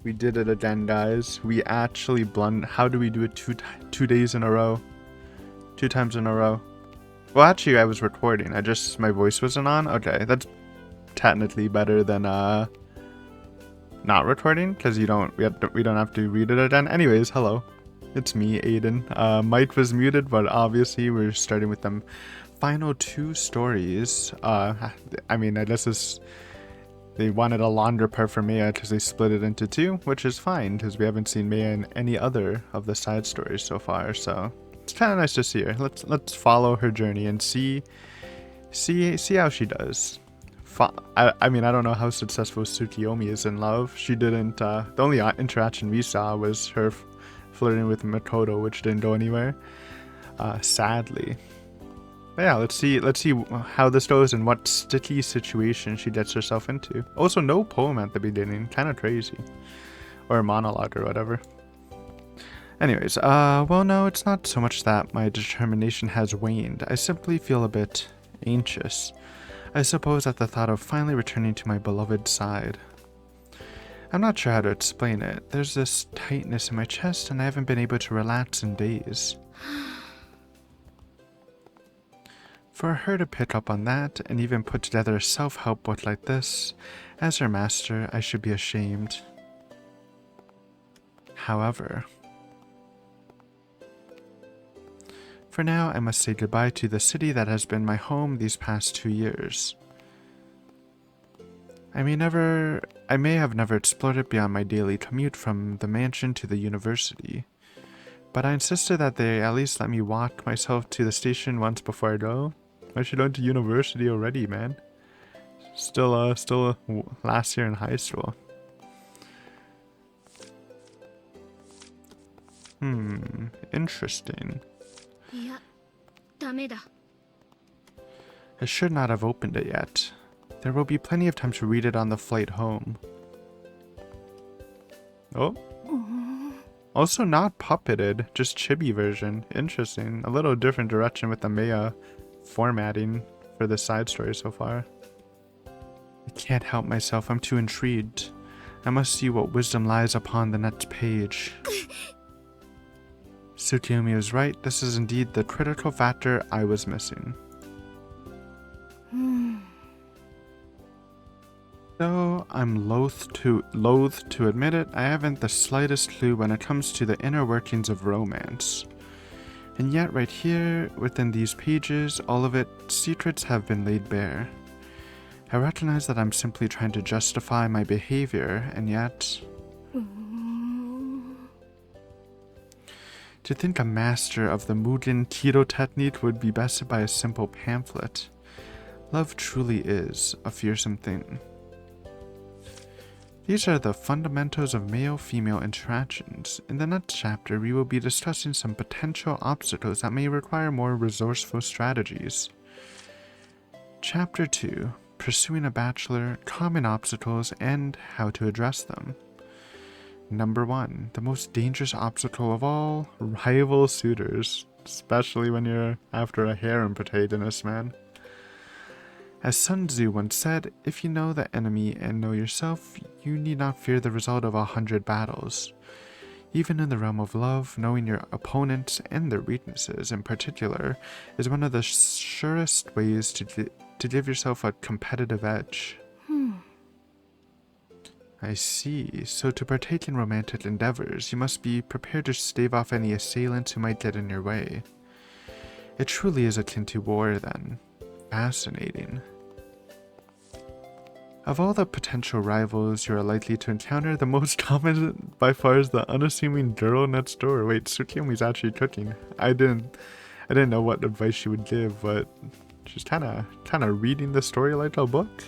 We did it again, guys. We actually How do we do it 2 days in a row? 2 times in a row. Well, actually, I was recording. My voice wasn't on. Okay, that's technically better than not recording because we don't have to read it again. Anyways, hello, it's me, Aiden. Mike was muted, but obviously we're starting with them final 2 stories. I mean, I guess they wanted a longer part for Maya because they split it into 2, which is fine because we haven't seen Maya in any other of the side stories so far. So it's kind of nice to see her. Let's follow her journey and see how she does. I mean, I don't know how successful Tsukiyomi is in love. She didn't. The only interaction we saw was her flirting with Makoto, which didn't go anywhere. Sadly. But yeah, let's see how this goes and what sticky situation she gets herself into. Also, no poem at the beginning. Kind of crazy. Or a monologue or whatever. Anyways, well, no, it's not so much that my determination has waned. I simply feel a bit anxious. I suppose at the thought of finally returning to my beloved side. I'm not sure how to explain it. There's this tightness in my chest and I haven't been able to relax in days. For her to pick up on that and even put together a self-help book like this, as her master, I should be ashamed. However, for now, I must say goodbye to the city that has been my home these past 2 years. I may have never explored it beyond my daily commute from the mansion to the university, but I insisted that they at least let me walk myself to the station once before I go. I should go to university already, man. Still last year in high school. Interesting. I should not have opened it yet. There will be plenty of time to read it on the flight home. Oh. Also not puppeted, just chibi version. Interesting. A little different direction with the Maya formatting for the side story so far. I can't help myself, I'm too intrigued. I must see what wisdom lies upon the next page. Tsukiyomi was right, this is indeed the critical factor I was missing. Though I'm loath to admit it, I haven't the slightest clue when it comes to the inner workings of romance. And yet right here, within these pages, all of its secrets have been laid bare. I recognize that I'm simply trying to justify my behavior, and yet... To think a master of the Mugen Kido technique would be bested by a simple pamphlet. Love truly is a fearsome thing. These are the fundamentals of male-female interactions. In the next chapter, we will be discussing some potential obstacles that may require more resourceful strategies. Chapter 2. Pursuing a bachelor, common obstacles, and how to address them. Number 1. The most dangerous obstacle of all, rival suitors. Especially when you're after a harem protagonist, man. As Sun Tzu once said, if you know the enemy and know yourself, you need not fear the result of 100 battles. Even in the realm of love, knowing your opponents and their weaknesses in particular is one of the surest ways to give yourself a competitive edge. I see. So to partake in romantic endeavors, you must be prepared to stave off any assailants who might get in your way. It truly is akin to war, then. Fascinating. Of all the potential rivals you are likely to encounter, the most common by far is the unassuming girl next door. Wait, Tsukiyomi's actually cooking. I didn't know what advice she would give, but she's kind of reading the story like a book.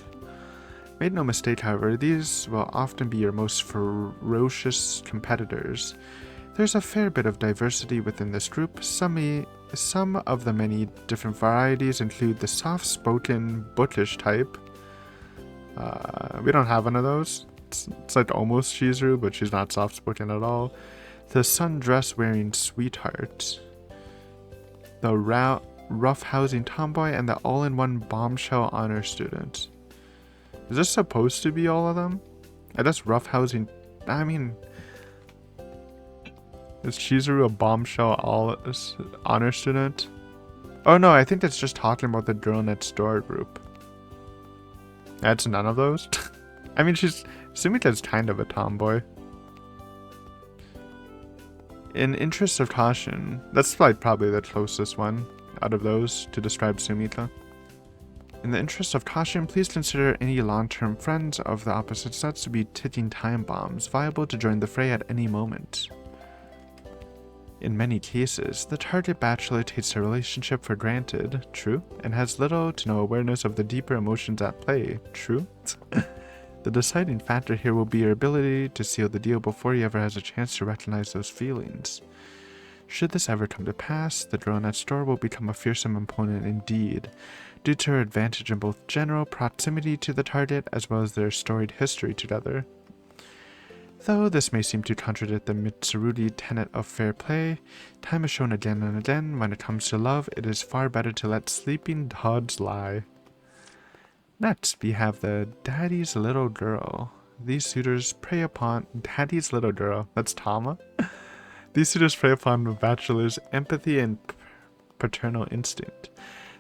Make no mistake, however, these will often be your most ferocious competitors. There's a fair bit of diversity within this group. Some of the many different varieties include the soft-spoken, bookish type. We don't have one of those. It's like almost Shizuru, but she's not soft-spoken at all. The sundress-wearing sweetheart. The rough-housing tomboy, and the all-in-one bombshell honor student. Is this supposed to be all of them? I guess roughhousing I mean, is Chizuru a bombshell all honor student? Oh no, I think that's just talking about the girl next door group. That's none of those? I mean, Sumita's kind of a tomboy. In interest of caution, that's like probably the closest one out of those to describe Sumita. In the interest of caution, please consider any long-term friends of the opposite sex to be ticking time bombs, viable to join the fray at any moment. In many cases, the target bachelor takes the relationship for granted, true, and has little to no awareness of the deeper emotions at play, true. The deciding factor here will be your ability to seal the deal before he ever has a chance to recognize those feelings. Should this ever come to pass, the girl next door will become a fearsome opponent indeed, due to her advantage in both general proximity to the target as well as their storied history together. Though this may seem to contradict the Mitsurugi tenet of fair play, time has shown again and again when it comes to love, it is far better to let sleeping dogs lie. Next, we have the Daddy's Little Girl. These suitors prey upon Daddy's Little Girl. That's Tama. These suitors prey upon the bachelor's empathy and paternal instinct.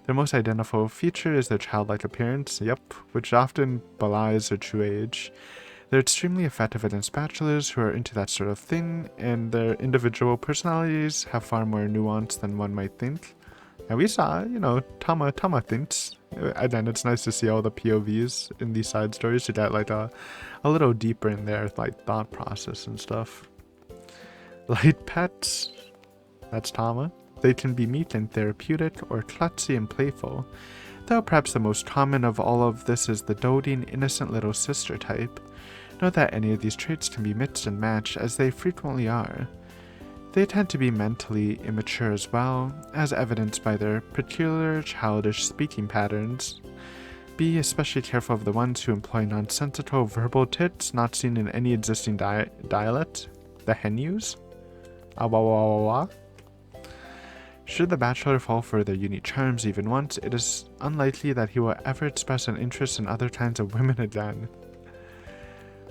Their most identifiable feature is their childlike appearance, which often belies their true age. They're extremely effective against bachelors who are into that sort of thing, and their individual personalities have far more nuance than one might think. And we saw, Tama thinks. And then it's nice to see all the POVs in these side stories to get like a little deeper in their like thought process and stuff. Light pets, that's Tama. They can be meek and therapeutic or klutzy and playful, though perhaps the most common of all of this is the doting, innocent little sister type. Note that any of these traits can be mixed and matched, as they frequently are. They tend to be mentally immature as well, as evidenced by their peculiar childish speaking patterns. Be especially careful of the ones who employ nonsensical verbal tits not seen in any existing dialect. The Henus? Awawawawa. Should the bachelor fall for their unique charms even once, it is unlikely that he will ever express an interest in other kinds of women again.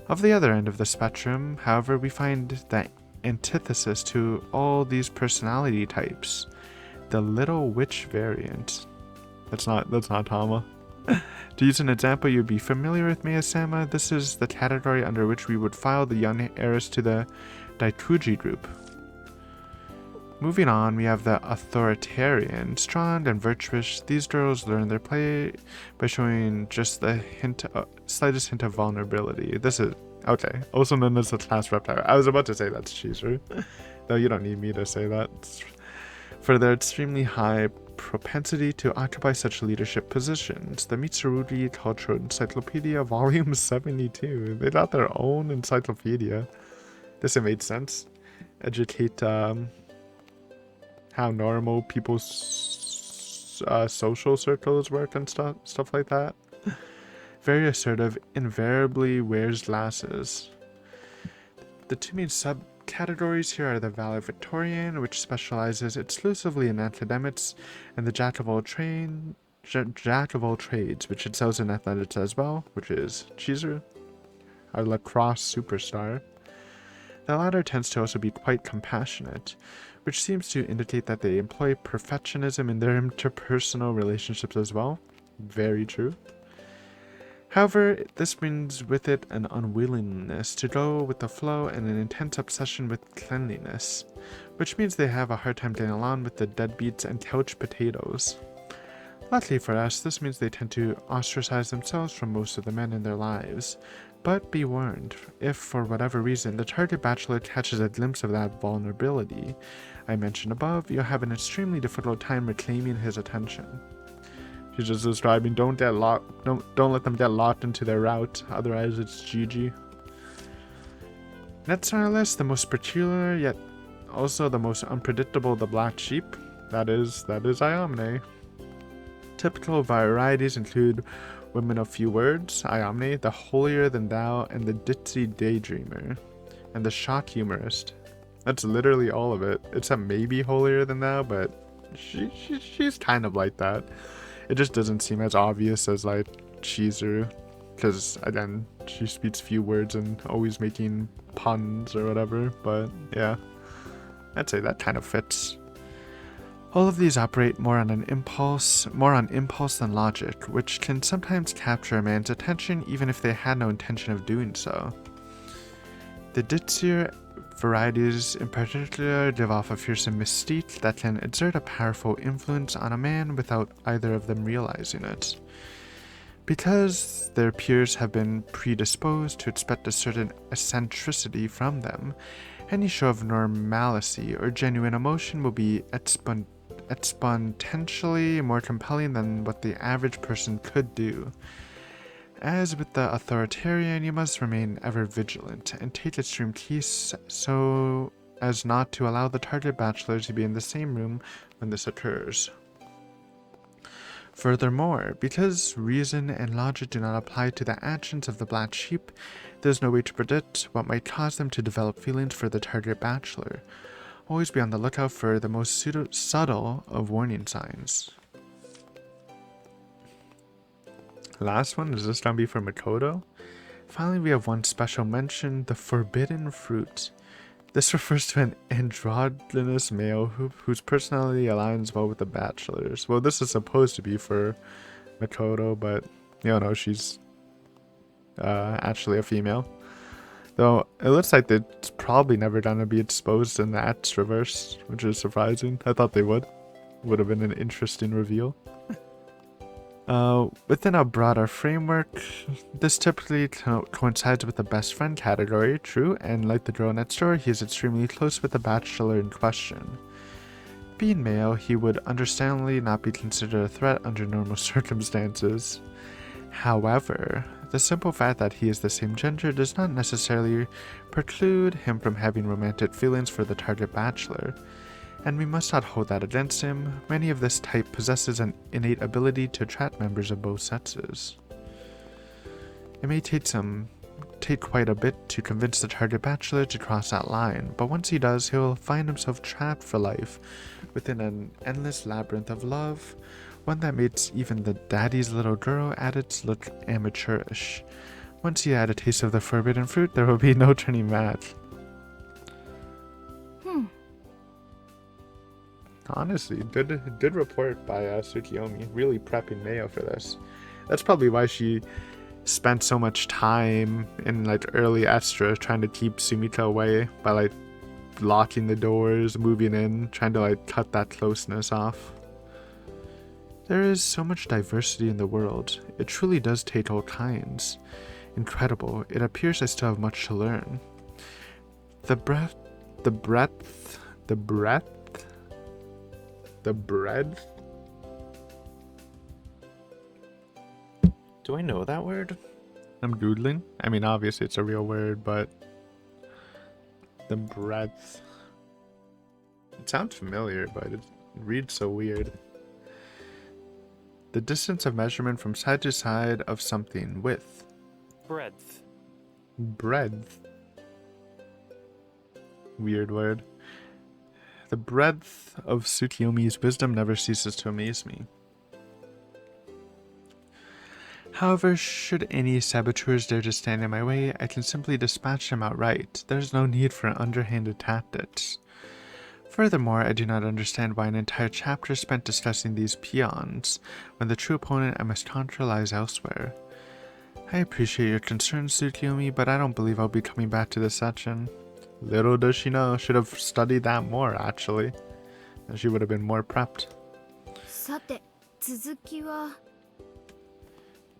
Of the other end of the spectrum, however, we find the antithesis to all these personality types, the little witch variant. That's not Tama. To use an example you'd be familiar with, Miyasama, this is the category under which we would file the young heiress to the Daikuji group. Moving on, we have the authoritarian, strong and virtuous. These girls learn their play by showing just the slightest hint of vulnerability. This is, okay, also known as the class rep type. I was about to say that's Chizuru, though you don't need me to say that. For their extremely high propensity to occupy such leadership positions. The Mitsurugi Cultural Encyclopedia, Volume 72. They got their own encyclopedia. This made sense. Educate, how normal people's social circles work and stuff like that. Very assertive, invariably wears glasses. The two main subcategories here are the valedictorian, which specializes exclusively in academics, and the jack of all trades, which excels in athletics as well, which is Chizuru, our lacrosse superstar. The latter tends to also be quite compassionate, which seems to indicate that they employ perfectionism in their interpersonal relationships as well. Very true. However, this brings with it an unwillingness to go with the flow and an intense obsession with cleanliness, which means they have a hard time getting along with the deadbeats and couch potatoes. Luckily for us, this means they tend to ostracize themselves from most of the men in their lives. But be warned, if for whatever reason the target bachelor catches a glimpse of that vulnerability I mentioned above, you'll have an extremely difficult time reclaiming his attention. She's just describing don't let them get locked into their route, otherwise it's GG. Next on our list, the most peculiar yet also the most unpredictable, the black sheep. That is Ayamne. Typical varieties include women of few words, Ayamne, the holier-than-thou, and the ditzy daydreamer, and the shock humorist. That's literally all of it, except maybe holier-than-thou, but she's kind of like that. It just doesn't seem as obvious as, like, Chizuru. because again, she speaks few words and always making puns or whatever, but yeah, I'd say that kind of fits. All of these operate more on impulse than logic, which can sometimes capture a man's attention even if they had no intention of doing so. The ditzier varieties in particular give off a fearsome mystique that can exert a powerful influence on a man without either of them realizing it. Because their peers have been predisposed to expect a certain eccentricity from them, any show of normalcy or genuine emotion will be exponentially more compelling than what the average person could do. As with the authoritarian, you must remain ever vigilant and take extreme keys so as not to allow the target bachelor to be in the same room when this occurs. Furthermore, because reason and logic do not apply to the actions of the black sheep, there is no way to predict what might cause them to develop feelings for the target bachelor. Always be on the lookout for the most subtle of warning signs. Last one, is this gonna be for Makoto? Finally, we have one special mention, the forbidden fruit. This refers to an androgynous male whose personality aligns well with the bachelor's. Well, this is supposed to be for Makoto, but you know, she's actually a female. Though it looks like it's probably never gonna be exposed in the Extraverse, which is surprising. I thought they would. Would have been an interesting reveal. Within a broader framework, this typically coincides with the best friend category, true, and like the girl next door, he is extremely close with the bachelor in question. Being male, he would understandably not be considered a threat under normal circumstances. However, the simple fact that he is the same gender does not necessarily preclude him from having romantic feelings for the target bachelor, and we must not hold that against him. Many of this type possesses an innate ability to attract members of both sexes. It may take quite a bit to convince the target bachelor to cross that line, but once he does, he'll find himself trapped for life within an endless labyrinth of love, one that makes even the daddy's little girl addicts look amateurish. Once he had a taste of the forbidden fruit, there will be no turning back. Honestly, good report by Tsukiyomi, really prepping Mayo for this. That's probably why she spent so much time in like early Estra trying to keep Sumika away by like locking the doors, moving in, trying to like cut that closeness off. There is so much diversity in the world. It truly does take all kinds. Incredible. It appears I still have much to learn. The breadth. Do I know that word? I'm Googling. I mean, obviously it's a real word, but the breadth. It sounds familiar, but it reads so weird. The distance of measurement from side to side of something. Width. Breadth. Breadth. Weird word. The breadth of Tsukiyomi's wisdom never ceases to amaze me. However, should any saboteurs dare to stand in my way, I can simply dispatch them outright. There's no need for underhanded tactics. Furthermore, I do not understand why an entire chapter spent discussing these peons, when the true opponent I must conquer lies elsewhere. I appreciate your concern, Tsukiyomi, but I don't believe I'll be coming back to this section. Little does she know, should have studied that more, actually. And she would have been more prepped.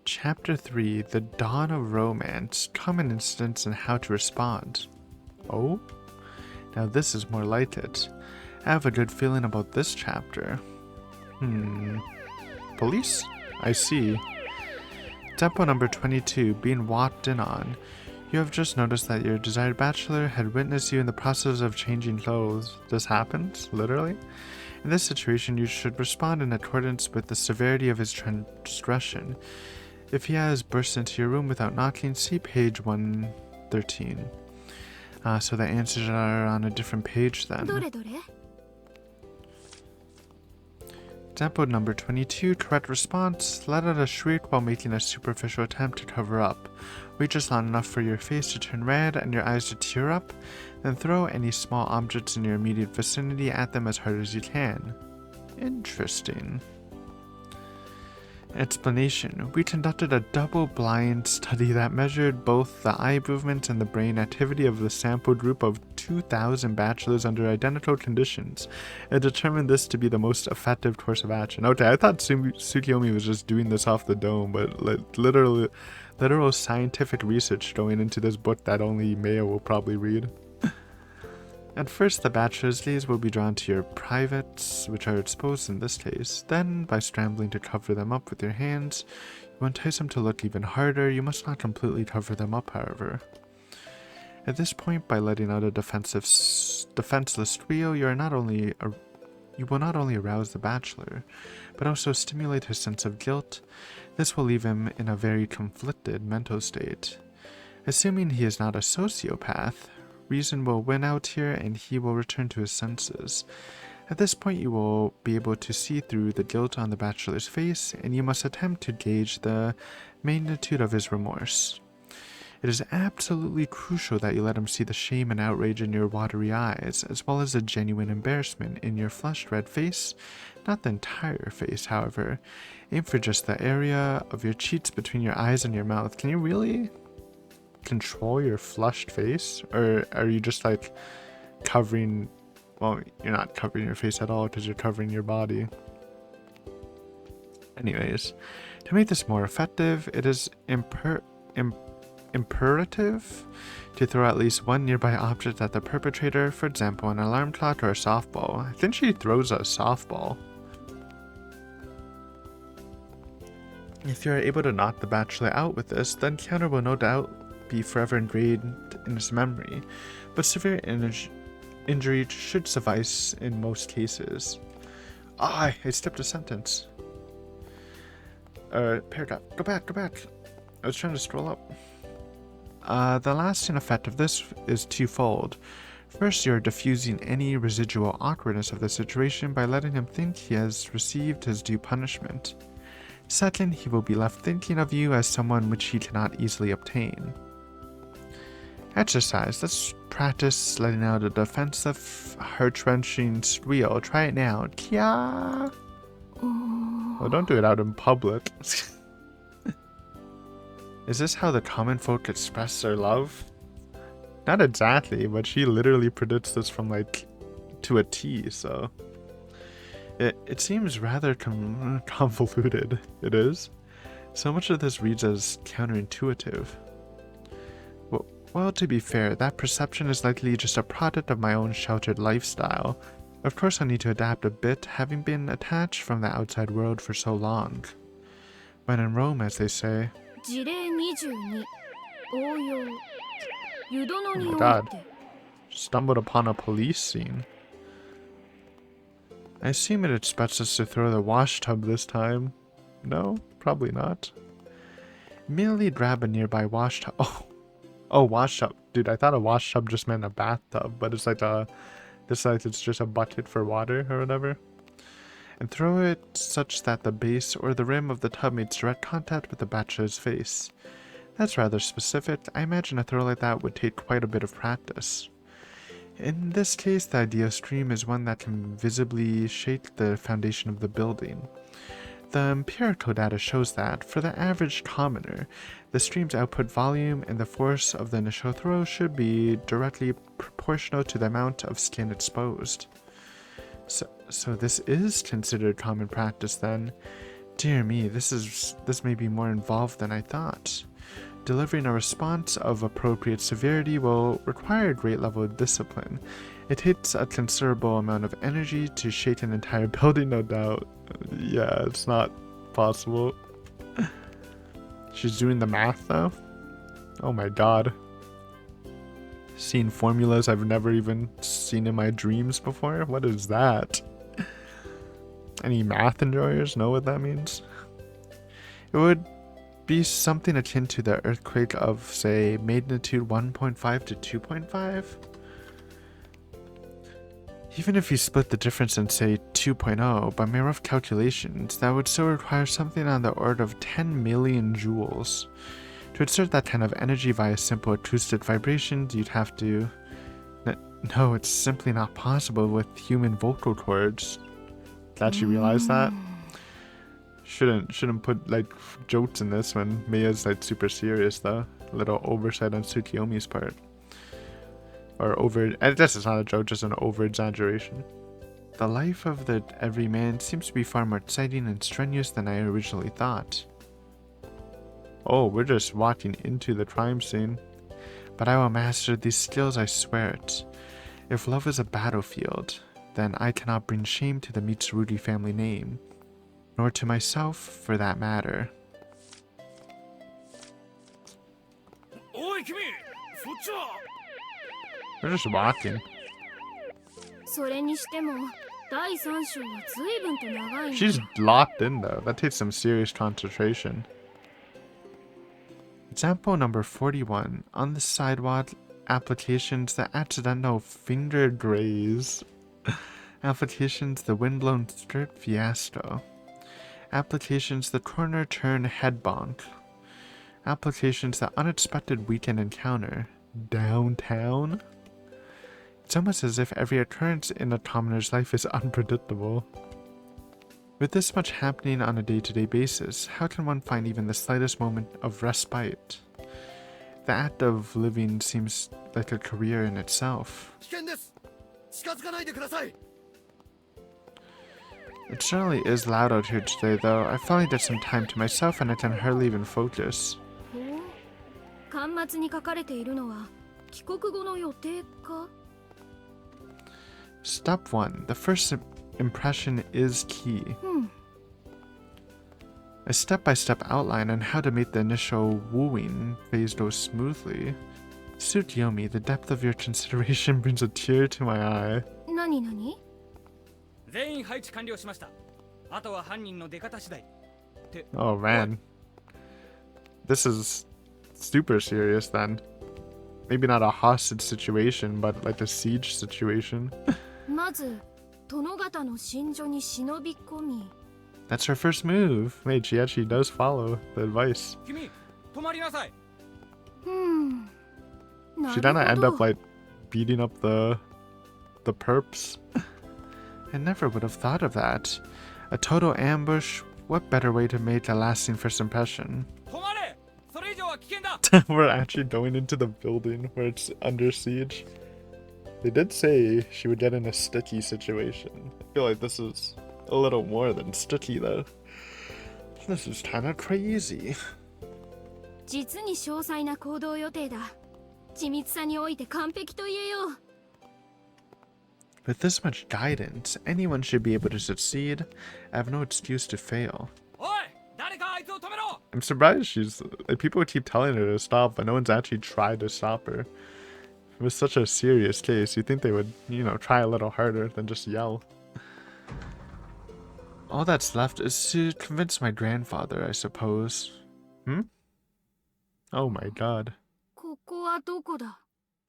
Chapter 3, The Dawn of Romance, Common Instance and How to Respond. Oh? Now this is more like it. I have a good feeling about this chapter. Police? I see. Tempo number 22, being walked in on. You have just noticed that your desired bachelor had witnessed you in the process of changing clothes. This happens, literally. In this situation, you should respond in accordance with the severity of his transgression. If he has burst into your room without knocking, see page 113. So the answers are on a different page then. Example number 22, correct response. Let out a shriek while making a superficial attempt to cover up. Wait just long enough for your face to turn red and your eyes to tear up, then throw any small objects in your immediate vicinity at them as hard as you can. Interesting. Explanation. We conducted a double-blind study that measured both the eye movements and the brain activity of the sample group of 2,000 bachelors under identical conditions, and determined this to be the most effective course of action. Okay, I thought Tsukiyomi was just doing this off the dome, but literal scientific research going into this book that only Maya will probably read. At first, the bachelor's gaze will be drawn to your privates, which are exposed in this case. Then, by scrambling to cover them up with your hands, you entice them to look even harder. You must not completely cover them up, however. At this point, by letting out a defenseless squeal, you will not only arouse the bachelor, but also stimulate his sense of guilt. This will leave him in a very conflicted mental state. Assuming he is not a sociopath, reason will win out here and he will return to his senses. At this point, you will be able to see through the guilt on the bachelor's face, and you must attempt to gauge the magnitude of his remorse. It is absolutely crucial that you let him see the shame and outrage in your watery eyes, as well as the genuine embarrassment in your flushed red face. Not the entire face, however. Aim for just the area of your cheeks between your eyes and your mouth. Can you really control your flushed face, or are you just like covering? Well, you're not covering your face at all because you're covering your body. Anyways, to make this more effective, it is imperative to throw at least one nearby object at the perpetrator, for example an alarm clock or a softball. I think she throws a softball. If you are able to knock the bachelor out with this, the encounter will no doubt be forever ingrained in his memory, but severe injury should suffice in most cases. I skipped a sentence. Paragraph. Go back. I was trying to scroll up. The lasting effect of this is twofold. First, you're diffusing any residual awkwardness of the situation by letting him think he has received his due punishment. Second, he will be left thinking of you as someone which he cannot easily obtain. Exercise. Let's practice letting out a defensive, heart-wrenching squeal. Try it now. Kia! Oh, don't do it out in public. Is this how the common folk express their love? Not exactly, but she literally predicts this from like to a T, so it seems rather convoluted. It is. So much of this reads as counterintuitive. Well, to be fair, that perception is likely just a product of my own sheltered lifestyle. Of course I need to adapt a bit, having been attached from the outside world for so long. When in Rome, as they say. Oh my god. Stumbled upon a police scene. I assume it expects us to throw the wash tub this time. No, probably not. Immediately grab a nearby wash tub. Oh, wash tub. Dude, I thought a wash tub just meant a bathtub, but it's like it's just a bucket for water or whatever. And throw it such that the base or the rim of the tub makes direct contact with the bachelor's face. That's rather specific. I imagine a throw like that would take quite a bit of practice. In this case, the ideal stream is one that can visibly shake the foundation of the building. The empirical data shows that, for the average commoner, the stream's output volume and the force of the initial throw should be directly proportional to the amount of skin exposed. So this is considered common practice then. Dear me, this may be more involved than I thought. Delivering a response of appropriate severity will require a great level of discipline. It takes a considerable amount of energy to shake an entire building, no doubt. Yeah, it's not possible. She's doing the math though? Oh my god. Seeing formulas I've never even seen in my dreams before? What is that? Any math enjoyers know what that means? It would be something akin to the earthquake of, say, magnitude 1.5 to 2.5. Even if you split the difference and say 2.0, by my rough calculations, that would still require something on the order of 10 million joules. To insert that kind of energy via simple acoustic vibrations, you'd have to... No, it's simply not possible with human vocal cords. Glad you realized that. Shouldn't put like jokes in this when Mia's like super serious though. A little oversight on Tsukiyomi's part. Or over... I guess it's not a joke, just an over-exaggeration. The life of the everyman seems to be far more exciting and strenuous than I originally thought. Oh, we're just walking into the crime scene. But I will master these skills, I swear it. If love is a battlefield, then I cannot bring shame to the Mitsurugi family name. Nor to myself, for that matter. We're just walking. She's locked in though. That takes some serious concentration. Example number 41. On the sidewalk, applications the accidental finger graze. Applications the windblown skirt fiasco. Applications the corner turn head bonk. Applications the unexpected weekend encounter. Downtown? It's almost as if every occurrence in a commoner's life is unpredictable. With this much happening on a day-to-day basis, how can one find even the slightest moment of respite? The act of living seems like a career in itself. It certainly is loud out here today though. I finally get some time to myself and I can hardly even focus. Step 1. The first impression is key. A step-by-step outline on how to make the initial wooing phase go smoothly. Tsukiyomi, the depth of your consideration brings a tear to my eye. Oh man. This is super serious then. Maybe not a hostage situation, but like a siege situation. That's her first move. Wait, she actually does follow the advice. She didn't end up like beating up the perps. I never would have thought of that. A total ambush? What better way to make a lasting first impression? We're actually going into the building where it's under siege. They did say she would get in a sticky situation. I feel like this is a little more than sticky though. This is kinda crazy. With this much guidance, anyone should be able to succeed. I have no excuse to fail. I'm surprised she's... like, people keep telling her to stop, but no one's actually tried to stop her. If it was such a serious case, you'd think they would, you know, try a little harder than just yell. All that's left is to convince my grandfather, I suppose. Oh my god.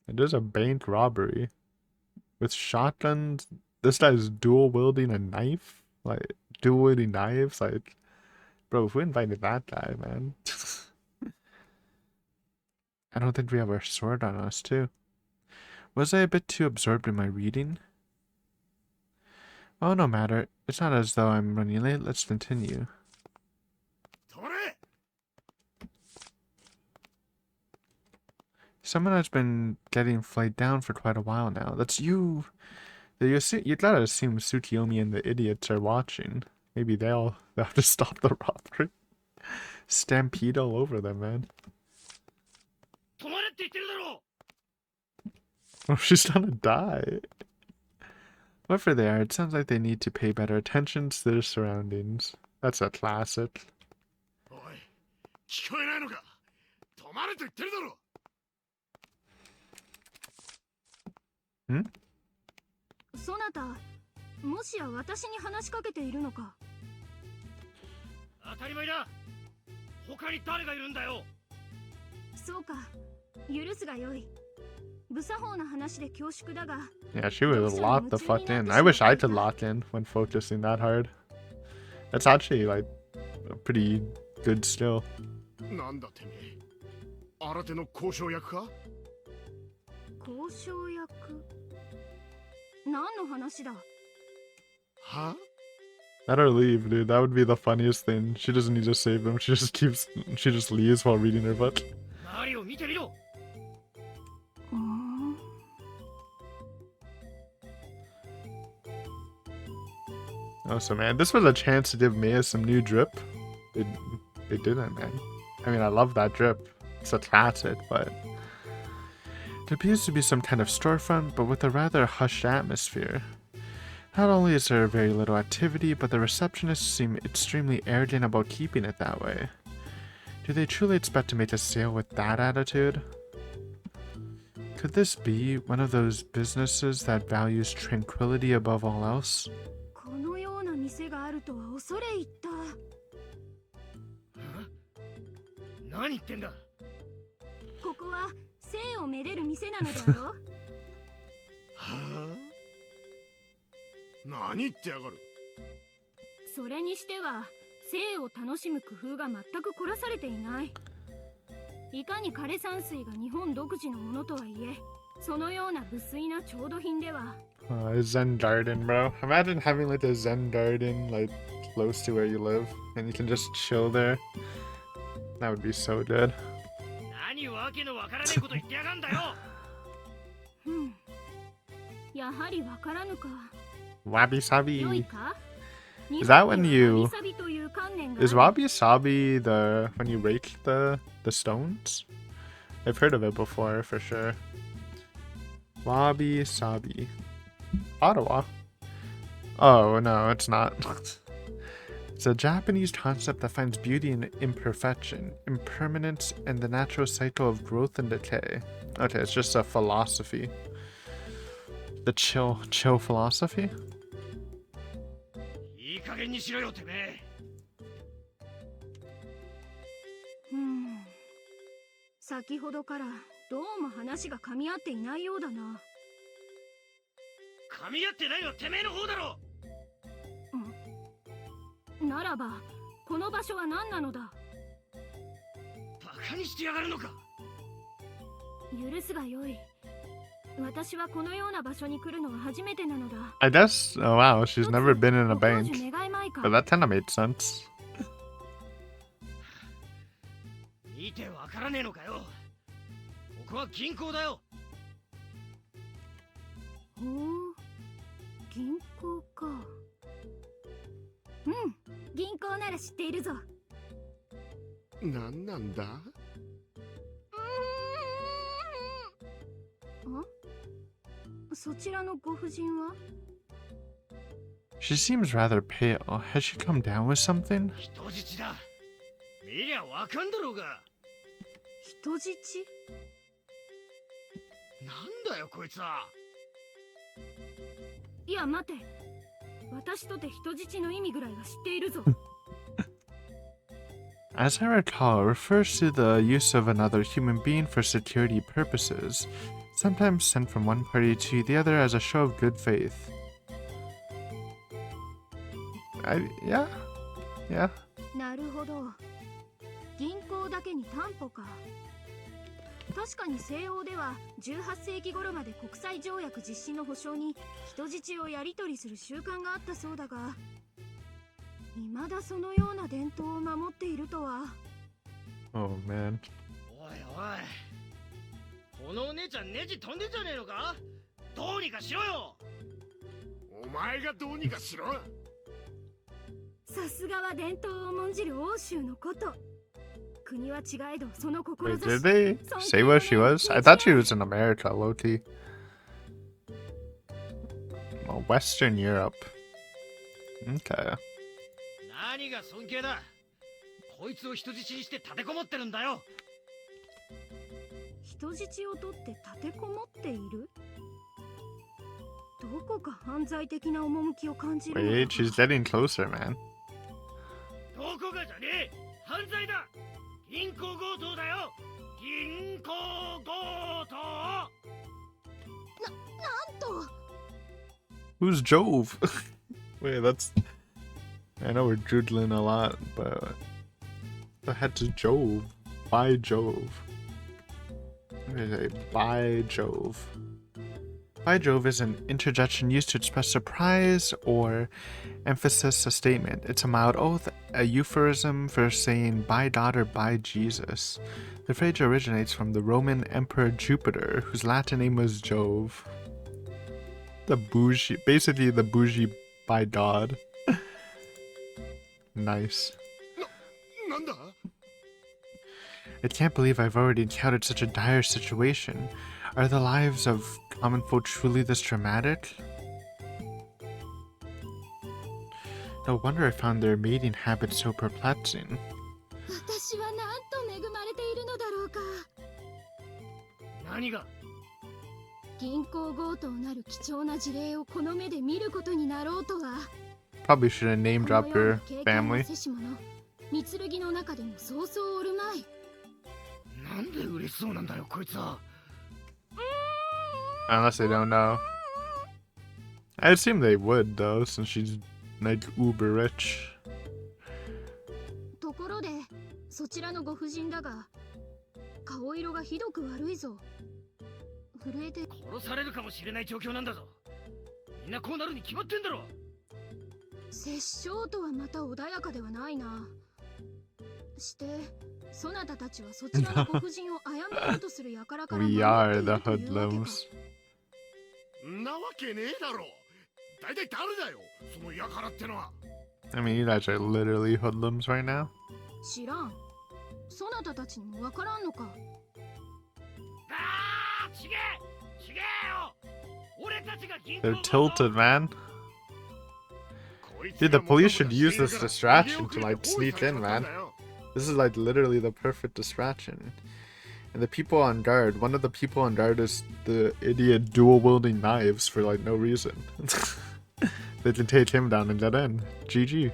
It is a bank robbery. With shotguns? This guy's dual-wielding a knife? Like, dual-wielding knives? Like, bro, who invited that guy, man? I don't think we have our sword on us, too. Was I a bit too absorbed in my reading? Oh, no matter. It's not as though I'm running late. Let's continue. Someone has been getting flagged down for quite a while now. That's you. You gotta assume Tsukiyomi and the idiots are watching. Maybe they'll have to stop the robbery. Stampede all over them, man. Oh, she's gonna die. Whatever they are, it sounds like they need to pay better attention to their surroundings. That's a classic. Hmm? そなた、もしや私に話しかけているのか。当たり前だ。他に誰がいるんだよ。そうか、許すがよい。Yeah, she was locked the fuck in. I wish I could lock in when focusing that hard. That's actually like a pretty good skill. なんだてめえ新手の交渉役か交渉役何の話だ は Let her leave, dude. That would be the funniest thing. She doesn't need to save them. She just leaves while reading her book. 周りを見てみろ Oh, so man, this was a chance to give Maya some new drip. They didn't, man. I mean, I love that drip. It's a classic, but it appears to be some kind of storefront, but with a rather hushed atmosphere. Not only is there very little activity, but the receptionists seem extremely arrogant about keeping it that way. Do they truly expect to make a sale with that attitude? Could this be one of those businesses that values tranquility above all else? このような店があるとは恐れ入った。何言ってんだここは生をめでる店なのだろはあ何言ってやがるそれにしては生を楽しむ工夫が全く凝らされていない。いかに枯山水が日本独自のものとはいえ、そのような無粋な調度品では。A Zen garden, bro. Imagine having like a Zen garden like close to where you live, and you can just chill there. That would be so good. 何わけのわからないこと言ってやがんだよやはりわからぬか。 Wabi sabi. 良いか Is that when you... わびさびという観念がある。 Is wabi sabi the when you rake the stones? I've heard of it before for sure. Wabi sabi. Ottawa. Oh no, it's not. It's a Japanese concept that finds beauty in imperfection, impermanence, and the natural cycle of growth and decay. Okay, it's just a philosophy. The chill philosophy? いい加減にしろよてめえ先ほどからどうも話が噛み合っていないようだな。噛み合ってないのはてめえの方だろならばこの場所は何なのだ。バカにしてやがるのか許すがよい。私はこのような場所に来るのは初めてなのだ。 I guess, oh wow, she's never been in a bank. But that kind of made sense. 見てわからねえのかよここは銀行だよほう、銀行か。銀行なら知っているぞ。何なんだそちらのご婦人は She seems rather pale. Has she come down with something? 人質だ見りゃわかんだろうが人質なんだよこいつは。いや待て、私とて人質の意味ぐらいは知っているぞ。As I recall, it refers to the use of another human being for security purposes, sometimes sent from one party to the other as a show of good faith. Yeah. なるほど。銀行だけに担保か。確かに西欧では18世紀頃まで国際条約実施の保証に人質をやり取りする習慣があったそうだが、未だそのような伝統を守っているとは。Oh man. おいおいこのお姉ちゃんネジ飛んでんじゃねえのかどうにかしろよお前がどうにかしろさすがは伝統を重んじる欧州のこと。国は違えどその Wait, 志 did they say where she was? I thought she was in America, low-key. Well, Western Europe. Okay. 何が尊敬だこいつを人質にして立てこもってるんだよ人質を取って立てこもっている。どこか犯罪的な趣を感じる。 Wait, she's getting closer, man. どこがじゃねえ犯罪だ銀行強盗だよ銀行強盗 Who's Jove? Wait, that's... I know we're doodling a lot, but... The heck's Jove? By Jove. What is it? By Jove. By Jove is an interjection used to express surprise or emphasis a statement. It's a mild oath, a euphemism for saying by daughter, by Jesus. The phrase originates from the Roman Emperor Jupiter, whose Latin name was Jove. The bougie, basically the bougie by God. Nice. I can't believe I've already encountered such a dire situation. Are the lives of common folk truly this dramatic? No wonder I found their mating habits so perplexing. 私はなんと恵まれているのだろうか。何が？銀行強盗なる貴重な事例をこの目で見ることになろうとは。Probably should have name dropped your family. 三剣の中でもそうそうおるまい。なんで嬉しそうなんだよこいつは。Unless they don't know. I assume they would though, since she's like uber rich. ところで、そちらのご婦人だが、顔色がひどく悪いぞ。震えて殺されるかもしれない状況なんだぞ。みんなこうなるに決まってんだろ。殺生とはまた穏やかではないな。して、そなたたちはそちらのご婦人を殺めようとする輩から We are the hoodlums. なわけねえだろ。大体誰だよ、その輩ってのは。I mean, you guys are literally hoodlums right now. 知らん。そなたたちにもわからんのか。ああ、ちげえ、ちげえよ。俺たちが銀行 They're tilted, man. Dude, the police should use this distraction to like sneak in, man. This is like literally the perfect distraction. And the people on guard, one of the people on guard is the idiot dual wielding knives for like no reason. They can take him down and get in. GG.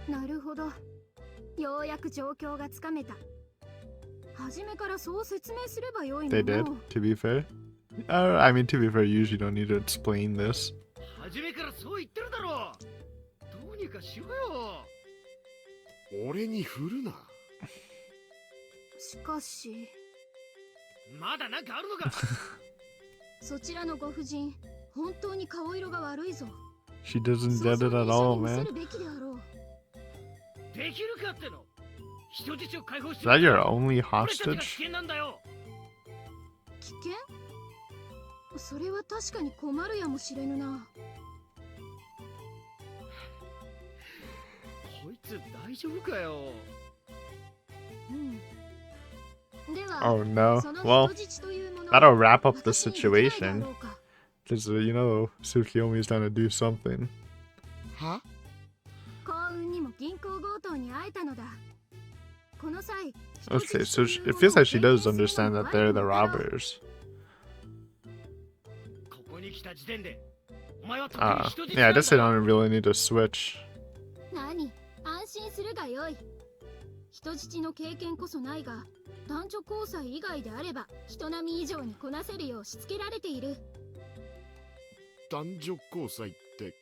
なるほど。ようやく状況がつかめた。初めからそう説明すればよいの They did, to be fair. I mean, to be fair, you usually don't need to explain this. 初めからそう言ってるだろう。どうにかしろよ。俺に振るな。しかし。まだなんかあるのか。そちらのご婦人、本当に顔色が悪いぞ。 She doesn't get it at all, man. できるかっての。人質を解放し Is て。 that your only 俺たちが hostage? 危険なんだよ。危険？それは確かに困るやもしれぬな。こいつ大丈夫かよ。うん。では、 Oh no. その Well, 人質というもの that'll wrap up the 私にできないだ situation. ろうか。 Because, you know, Tsukiyomi's trying to do something. は？幸運にも銀行強盗に会えたのだ。この際、 Okay, so it feels like she does understand that they're the robbers. ここに来た時点で、お前は特に人質 Yeah, I なん guess they だ。 don't really need to switch. 何？安心するがよい。人質の経験こそないが、男女交際以外であれば人並み以上にこなせるようしつけられている。男女交際って。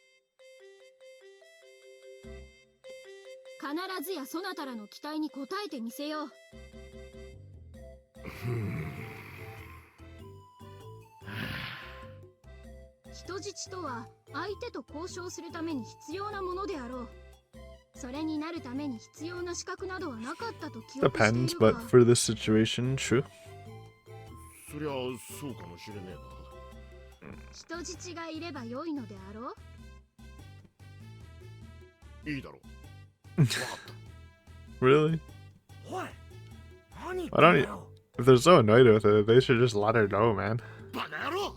必ずやそなたらの期待に応えてみせよう。人質とは相手と交渉するために必要なものであろう。それになるために必要な資格などはなかったと記憶してい Depends, る but が。 for this situation, true. そりゃそうかもしれねえ人質がいれば良いのであろう。な。いいだろう。 Really? おい、何言って I ん don't だよ。 If they're so annoyed with it, they should just let her go, man. バカ野郎。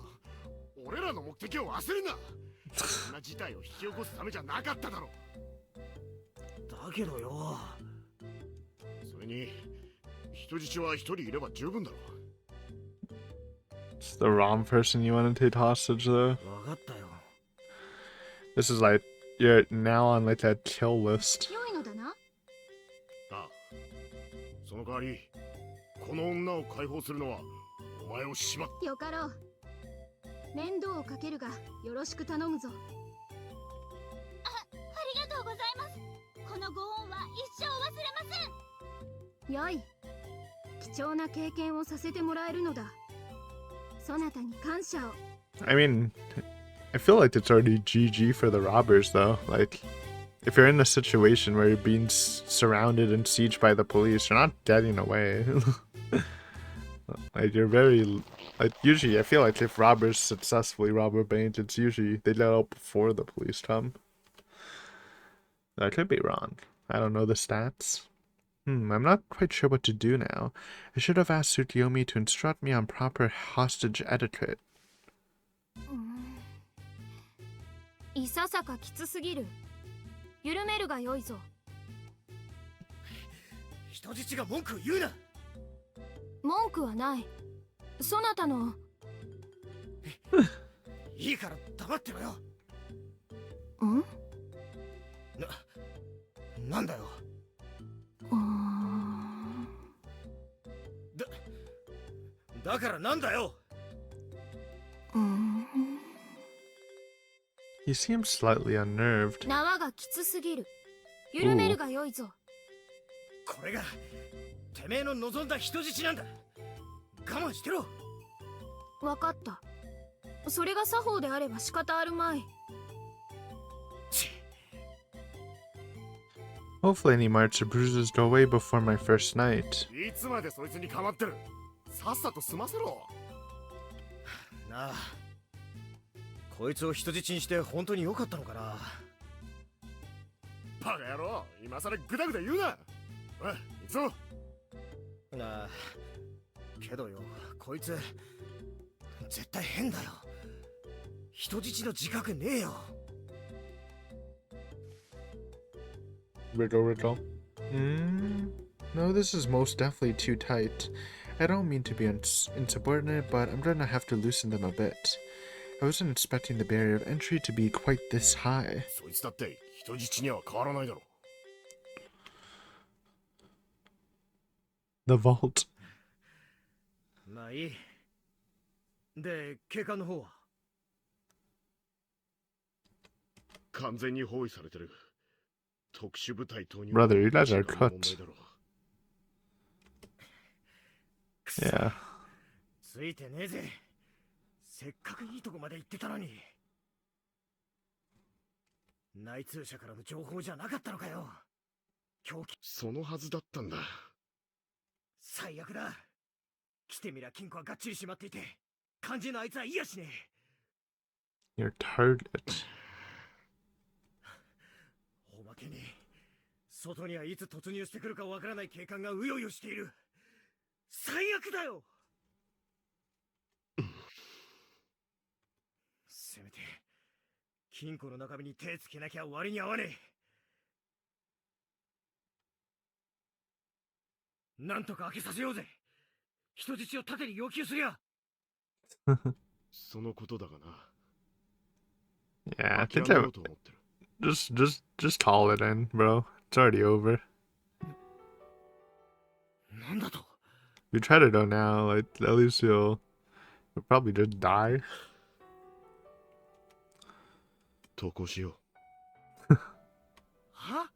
俺らの目的を忘れんな。そんな事態を引き起こすためじゃなかっただろ。だけどよ。それに人質は一人いれば十分だろ。 It's the wrong person you want to take hostage, though. わかったよ。 This is like, you're now on like that kill list. 良いのだな。ああ。その代わり、この女を解放するのはお前を縛っ。よかろう。面倒をかけるがよろしく頼むぞ。ありがとうございます。このご恩は一生忘れません。よい。貴重な経験をさせてもらえるのだ。そなたに感謝を。 I mean, I feel like it's already GG for the robbers, though. Like, if you're in a situation where you're being surrounded and sieged by the police, you're not getting away. Like, you're very... Like, usually, I feel like if robbers successfully rob a bank, it's usually they let out before the police come. I could be wrong. I don't know the stats. I'm not quite sure what to do now. I should have asked Tsukiyomi to instruct me on proper hostage etiquette. いささかきつすぎる。緩めるがよいぞ。人質が文句を言うな。文句はない。そなたの。いいから黙ってろよ。ん？なんだよ。だからなんだよ。He seems slightly unnerved. 縄がきつすぎる。緩めるがよいぞ。これがてめえの望んだ人質なんだ。我慢してろ。わかった。それが作法であれば仕方あるまい。Hopefully any marks or bruises go away before my first night. いつまでそいつに構ってる。さっさと済ませろ。なあ、こいつを人質にして本当に良かったのかな。バカ野郎、今さらグダグダ言うな。おい、行くぞ。なあ、けどよ、こいつ絶対変だよ。人質の自覚ねえよ。Riddle. No, this is most definitely too tight. I don't mean to be insubordinate, but I'm gonna have to loosen them a bit. I wasn't expecting the barrier of entry to be quite this high. そいつだって人質には変わらないだろ。The vault. まあいい。で、警官の方は完全に包囲されてる。特殊部隊投入。Brother, you guys are cooked. Yeah. ついてねえぜ。せっかくいいとこまで行ってたのに。内通者からの情報じゃなかったのかよ。狂気。そのはずだったんだ。最悪だ。来てみりゃ金庫はがっちり閉まっていて、肝心のあいつはいやしねえ。Your target. おまけに、外にはいつ突入してくるかわからない警官がうようよしている。最悪だよ。せめて金庫の中身に手つけなきゃ割に合わねえ。なんとか開けさせようぜ。人質を盾に要求すりゃ。そのことだがな。Yeah, I think I just call it in, bro. It's already over. なんだと? You try to go now, like at least you'll probably just die. 投降しよう。は？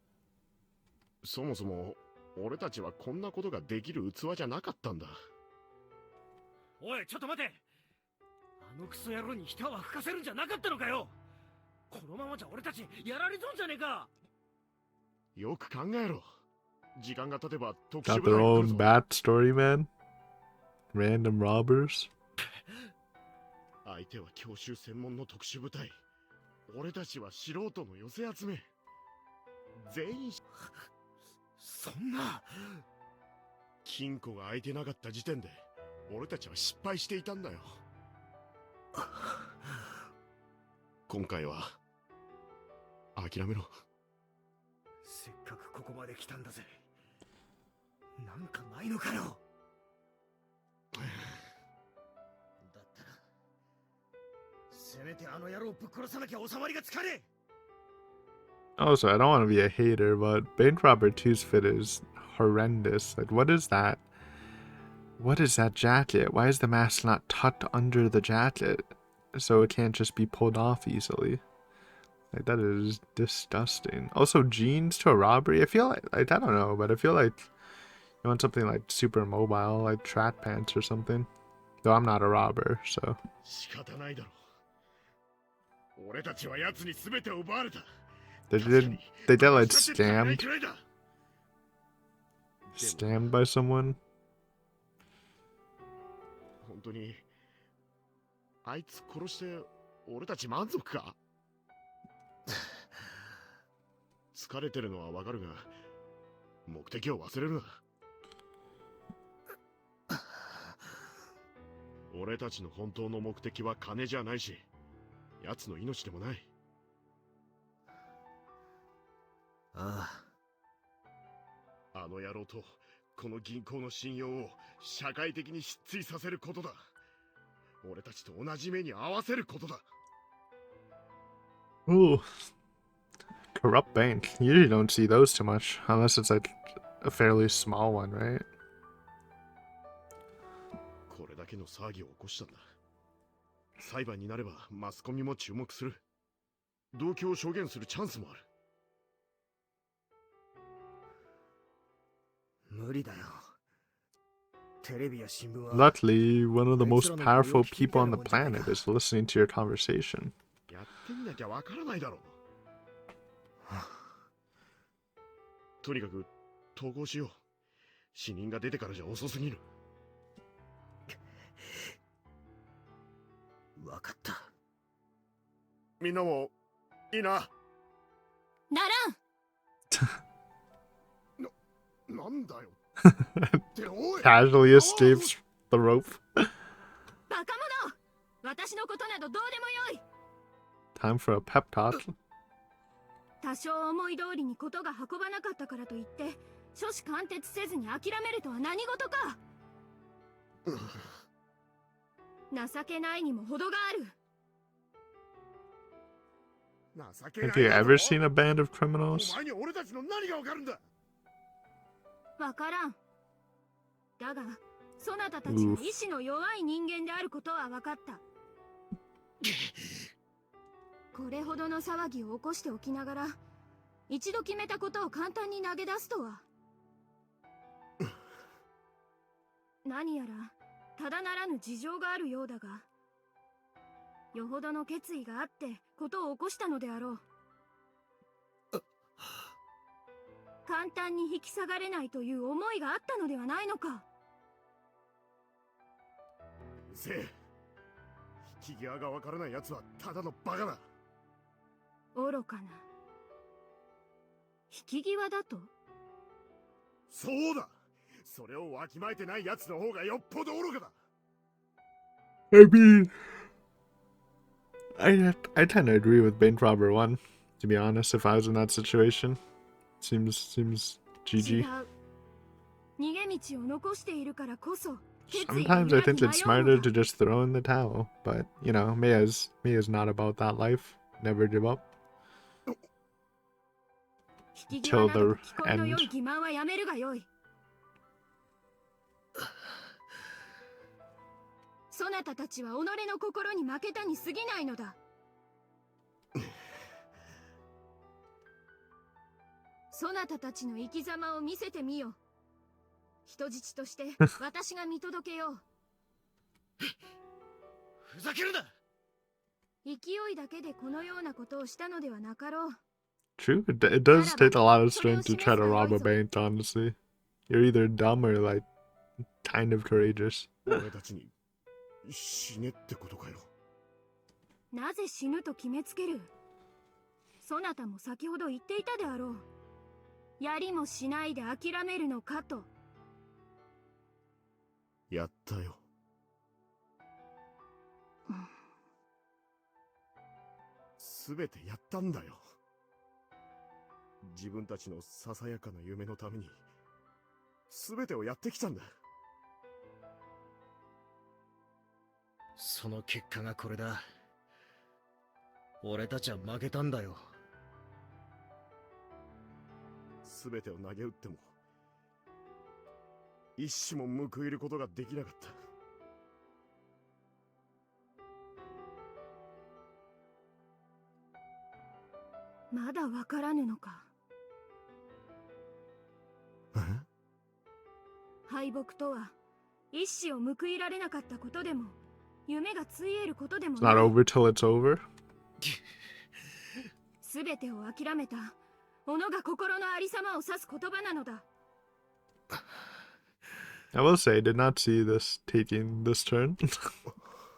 そもそも俺たちはこんなことができる器じゃなかったんだ。おい、ちょっと待て。あのクソ野郎に舌は吹かせるんじゃなかったのかよ。このままじゃ俺たちやられそうじゃねえか。よく考えろ。時間が経てば特殊 Got 部隊 their が来る own ぞ。 backstory, man. Random robbers. 相手は教習専門の特殊部隊。俺たちは素人の寄せ集め。全員そんな。金庫が開いてなかった時点で俺たちは失敗していたんだよ。今回は諦めろ。せっかくここまで来たんだぜ。なんかないのかよ。だったらせめてあの野郎ぶっ殺さなきゃ収まりがつかねえ。 Also, I don't want to be a hater, but Bank Robber 2's fit is horrendous. Like, what is that? What is that jacket? Why is the mask not tucked under the jacket? so it can't just be pulled off easily. Like, that is disgusting. Also, jeans to a robbery? I feel like, I don't know, but I feel like you want something like super mobile, like track pants or something. Though I'm not a robber, so. 仕方ないだろう。俺たちは奴に全て奪われた。 They did like 殺したって足りない scammed? くらいだ。 Scammed by someone? 本当にあいつ殺して俺たち満足か？疲れてるのはわかるが、目的を忘れるな。俺たちの本当の目的は金じゃないし、奴の命でもない。ああ。あの野郎とこの銀行の信用を社会的に失墜させることだ。俺たちと同じ目に合わせることだ。 Ooh. Corrupt bank. You usually don't see those too much, unless it's like a fairly small one, right? これだけの騒ぎを起こしたんだ。裁判になればマスコミも注目する。動機を証言するチャンスもある。無理だよ。テレビや新聞は Luckily, one of the most powerful people on the planet is listening to your conversation. やってみなきゃわからないだろう。とにかく投稿しよう。死人が出てからじゃ遅すぎる。わかった。みんなもいいな。ならん。なんだよ。っておい。 Casually escapes the rope. バカ者。私のことなどどうでもよい。 Time for a pep talk. 多少思い通りにことが運ばなかったからといって初子貫徹せずに諦めるとは何事か。情けないにも程がある。 Have you ever seen a band of criminals? お前に俺たちの何がわかるんだ。わからん。だがそなたたちが意志の弱い人間であることは分かった。これほどの騒ぎを起こしておきながら一度決めたことを簡単に投げ出すとは。何やらただならぬ事情があるようだが、よほどの決意があってことを起こしたのであろう。簡単に引き下がれないという思いがあったのではないのか。うせえ。引き際がわからない奴はただのバカだ。愚かな。引き際だと？そうだ。それをわきまえてない奴の方がよっぽど愚かだ。 I mean, I tend to agree with Bank Robber 1, to be honest, if I was in that situation. Seems 違 GG. う。逃げ道を残しているからこそ。 Sometimes I think it's smarter to just throw in the towel, but you know, Mia's not about that life. Never give up. 引き際など till 聞 the こえの良い end. 欺瞞はやめるがよい。そなたたちは己の心に負けたに過ぎないのだ。そなたたちの生き様を見せてみよ。人質として私が見届けよう。ふざけるな。勢いだけでこのようなことをしたのではなかろう。 True, it does take a lot of strength to try to rob a bank, honestly. You're either dumb or like kind of courageous. 俺たちに死ねってことかよ。なぜ死ぬと決めつける。そなたも先ほど言っていたであろう。やりもしないで諦めるのかと。やったよ。すべてやったんだよ。自分たちのささやかな夢のためにすべてをやってきたんだ。その結果がこれだ。俺たちは負けたんだよ。すべてを投げ打っても一矢も報いることができなかった。まだわからぬのか。敗北とは意志を報いられなかったことでも夢がついえることでも It's な not い。 over till it's over. すべてを諦めた己が心のありさまを指す言葉なのだ。 I will say, I did not see this taking this turn.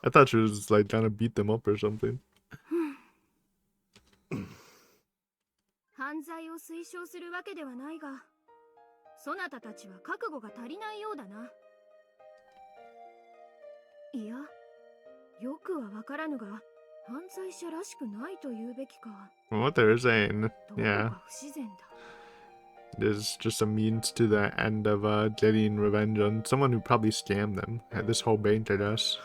I thought she was like trying to beat them up or something. 犯罪を推奨するわけではないが、そなたたちは覚悟が足りないようだな。いや、よくはわからぬが、犯罪者らしくないと言うべきか。 From what they're saying, どこ yeah, か不自然だ。 it is just a means to the end of getting revenge on someone who probably scammed them. This whole bank, I guess.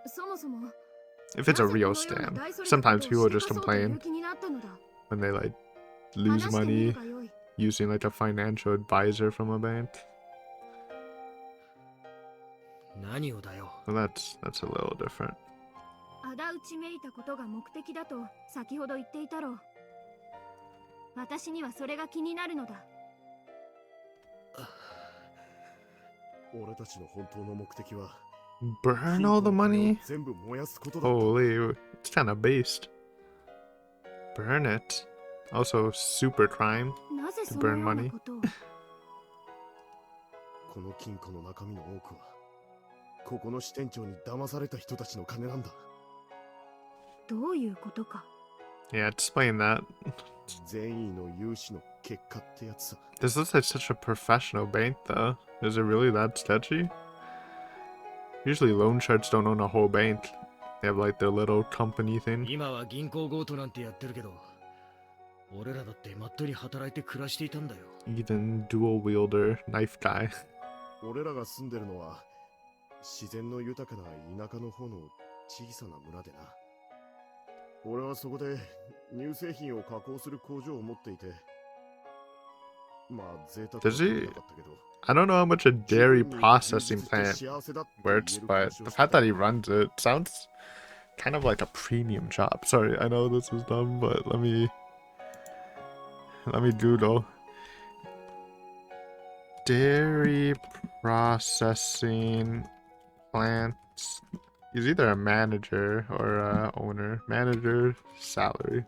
そもそも If it's a real scam, sometimes people just complain when they like lose money using like a financial advisor from a bank. 何をだよ。 Well, that's a little different. 仇討ちめいたことが目的だと先ほど言っていたろう。私にはそれが気になるのだ。俺たちの本当の目的は Burn all the money? 全部燃やすことだ。 Holy, it's kind of based. Burn it. Also, super crime. なぜ To その burn ような money. ことを。この金庫の中身の多くはここの支店長に騙された人たちの金なんだ。どういうことか。 Yeah, explain that. 善意の融資の結果ってやつさ。 This looks like such a professional bank, though. Is it really that sketchy? Usually loan sharks don't own a whole bank. They have like their little company thing. 今は銀行強盗なんてやってるけど、俺らだってまっとうに働いて暮らしていたんだよ。 Even dual wielder knife guy. 俺らが住んでるのは自然の豊かな田舎の方の小さな村でな。俺はそこで乳製品を加工する工場を持っていて、まあ贅沢 Does he- なかったけど。 I don't know how much a dairy processing plant works, but the fact that he runs it sounds kind of like a premium job. Sorry, I know this was dumb, but let me Google dairy processing plants. He's either a manager or a owner. Manager salary.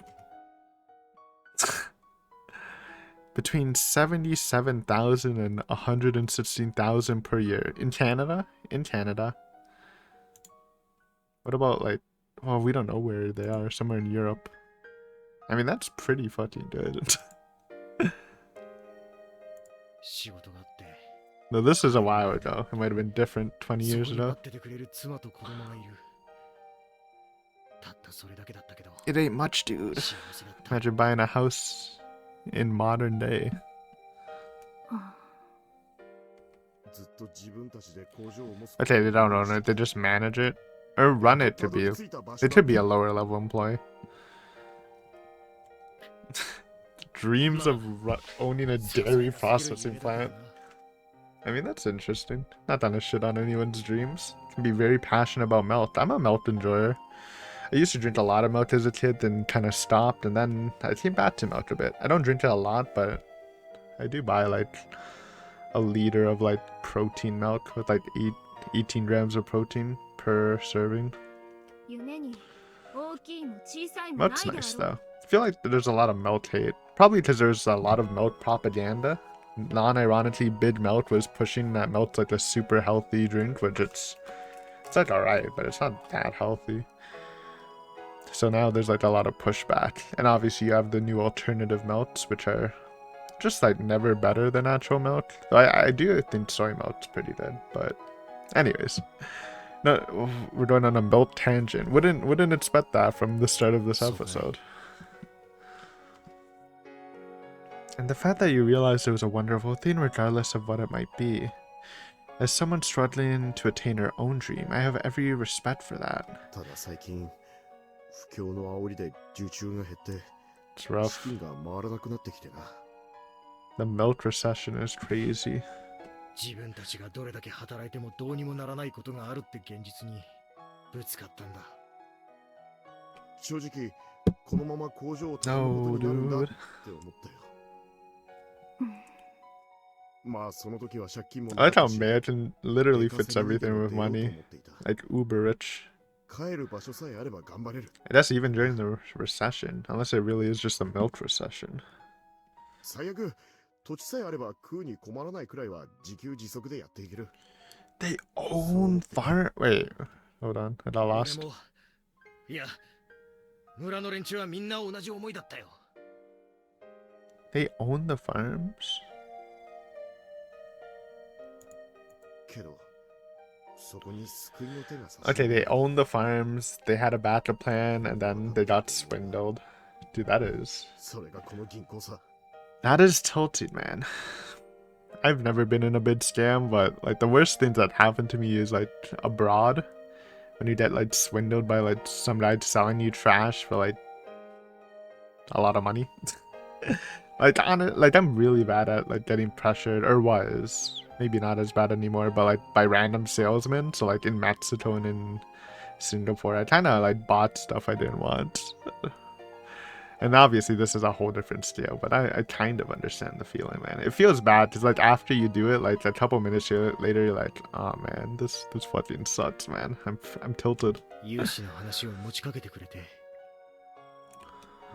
Between 77,000 and 116,000 per year in Canada. In Canada. What about like? Well, we don't know where they are. Somewhere in Europe. I mean, that's pretty fucking good. 仕事があって。 No, this is a while ago. It might have been different 20 years そこに待 ago. っててくれる妻と子供がいる。たったそれだけだったけど。 It ain't much, dude. 幸せだった。 Imagine buying a house in modern day. ずっと自分たちで工場を持つ。 Okay, they don't own it. They just manage it or run it to be. It could be a lower level employee. Dreams of owning a dairy processing plant. I mean, that's interesting. Not trying to shit on anyone's dreams. Can be very passionate about milk. I'm a milk enjoyer. I used to drink a lot of milk as a kid, then kind of stopped, and then I came back to milk a bit. I don't drink it a lot, but I do buy like a liter of like protein milk with like 18 grams of protein per serving. 夢に大きいも小さいもない Milk's であろう。 nice though. I feel like there's a lot of milk hate. Probably because there's a lot of milk propaganda. Non-ironically, Big Milk was pushing that milk's like a super healthy drink, which it's like alright, but it's not that healthy. So now there's like a lot of pushback. And obviously you have the new alternative milks, which are just like never better than natural milk. Though I do think soy milk's pretty good, but anyways. No, we're going on a milk tangent. Wouldn't expect that from the start of this episode. And the fact that you realized it was a wonderful thing regardless of what it might be. As someone struggling to attain her own dream, I have every respect for that. ただ最近不況の煽りで受注が減って It's 資 rough. 金が回らなくなってきてな。 The milk recession is crazy. 自分たちがどれだけ働いてもどうにもならないことがあるって現実にぶつかったんだ。正直このまま工場を畳むことになるんだ No, っ dude. て思ったよ。まあその時は借金も I な like か how ったし、 American literally 出 fits 稼ぎにで everything も with 出ようと money. 思っていた。 Like uber rich. 帰る場所さえあれば頑張れる。 That's even during the recession. Unless it really is just a milk recession. 最悪土地さえあれば食うに困らないくらいは自給自足でやっていける。 They own farm. Wait, hold on. I got 俺 lost. もいや村の連中はみんな同じ思いだったよ。 They own the farms? けどそこに救いの手が差し Okay, they own the farms. They had a backup plan, and then they got swindled. Dude, that is それがこの銀行さ。 that is tilted, man. I've never been in a bid scam, but like the worst things that happen to me is like abroad when you get like swindled by like some guy selling you trash for like a lot of money. Like on it, like I'm really bad at like getting pressured, or was maybe not as bad anymore, but like by random salesmen. So like in Mexico and in Singapore, I kind of like bought stuff I didn't want. And obviously this is a whole different scale, but I kind of understand the feeling, man. It feels bad because like after you do it, like a couple minutes later, you're like, oh man, this fucking sucks, man. I'm tilted. 融資の話を持ちかけてくれて。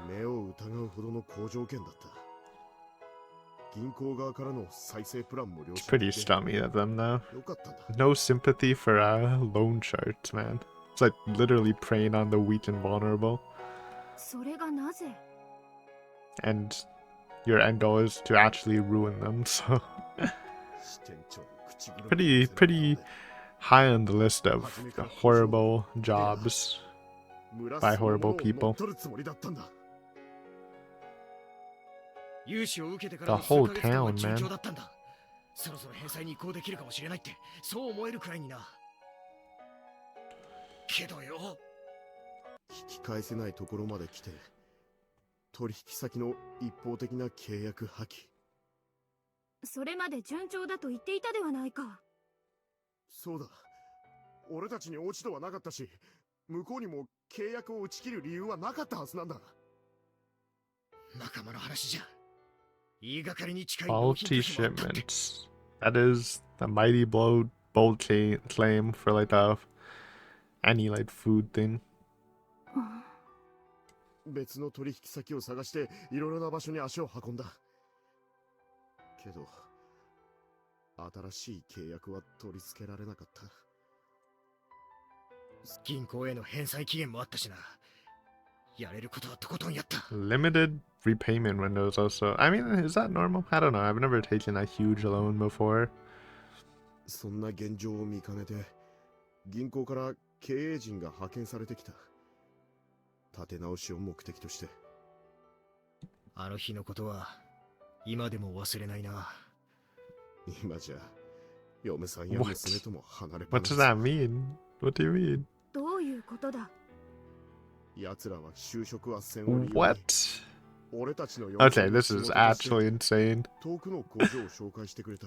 目を疑うほどの好条件だった。銀行側からの再生プランも了 It's 承 pretty して scummy of them though. よかったんだ。 No sympathy for loan sharks, man. It's like literally preying on the weak and vulnerable. それがなぜ？ And your end goal is to actually ruin them, so 支店長の口車に pretty 乗せられ pretty て high on the list of horrible jobs 村 by そのもの horrible を乗っ people. 取るつもりだったんだ。融資を受けてからの The 数 whole ヶ月間は town, 順調 man. だったんだ。そろそろ返済に移行できるかもしれないってそう思えるくらいにな。けどよ、引き返せないところまで来て、取引先の一方的な契約破棄。それまで順調だと言っていたではないか。そうだ。俺たちに落ち度はなかったし、向こうにも契約を打ち切る理由はなかったはずなんだ。仲間の話じゃ。言いがかりに近い納品 Faulty 拒否もあったって。 shipments. That is a mighty bold claim for like any like food thing. 別の取引先を探していろいろな場所に足を運んだ。けど、新しい契約は取り付けられなかった。銀行への返済期限もあったしな。やれることはとことんやった。 Limited repayment windows also. I mean, is that normal? I don't know. I've never taken a huge loan before. そんな現状を見かねて、銀行から経営陣が派遣されてきた。立て直しを目的として。あの日のことは今でも忘れないな。今じゃ、嫁さんや What? 娘とも離れ What does that mean? What do you mean? どういうことだ？奴らは就職斡旋を理由に What? 俺たちの嫁さ Okay, んの this 仕 is 事として actually insane. 遠くの工場を紹介してくれた。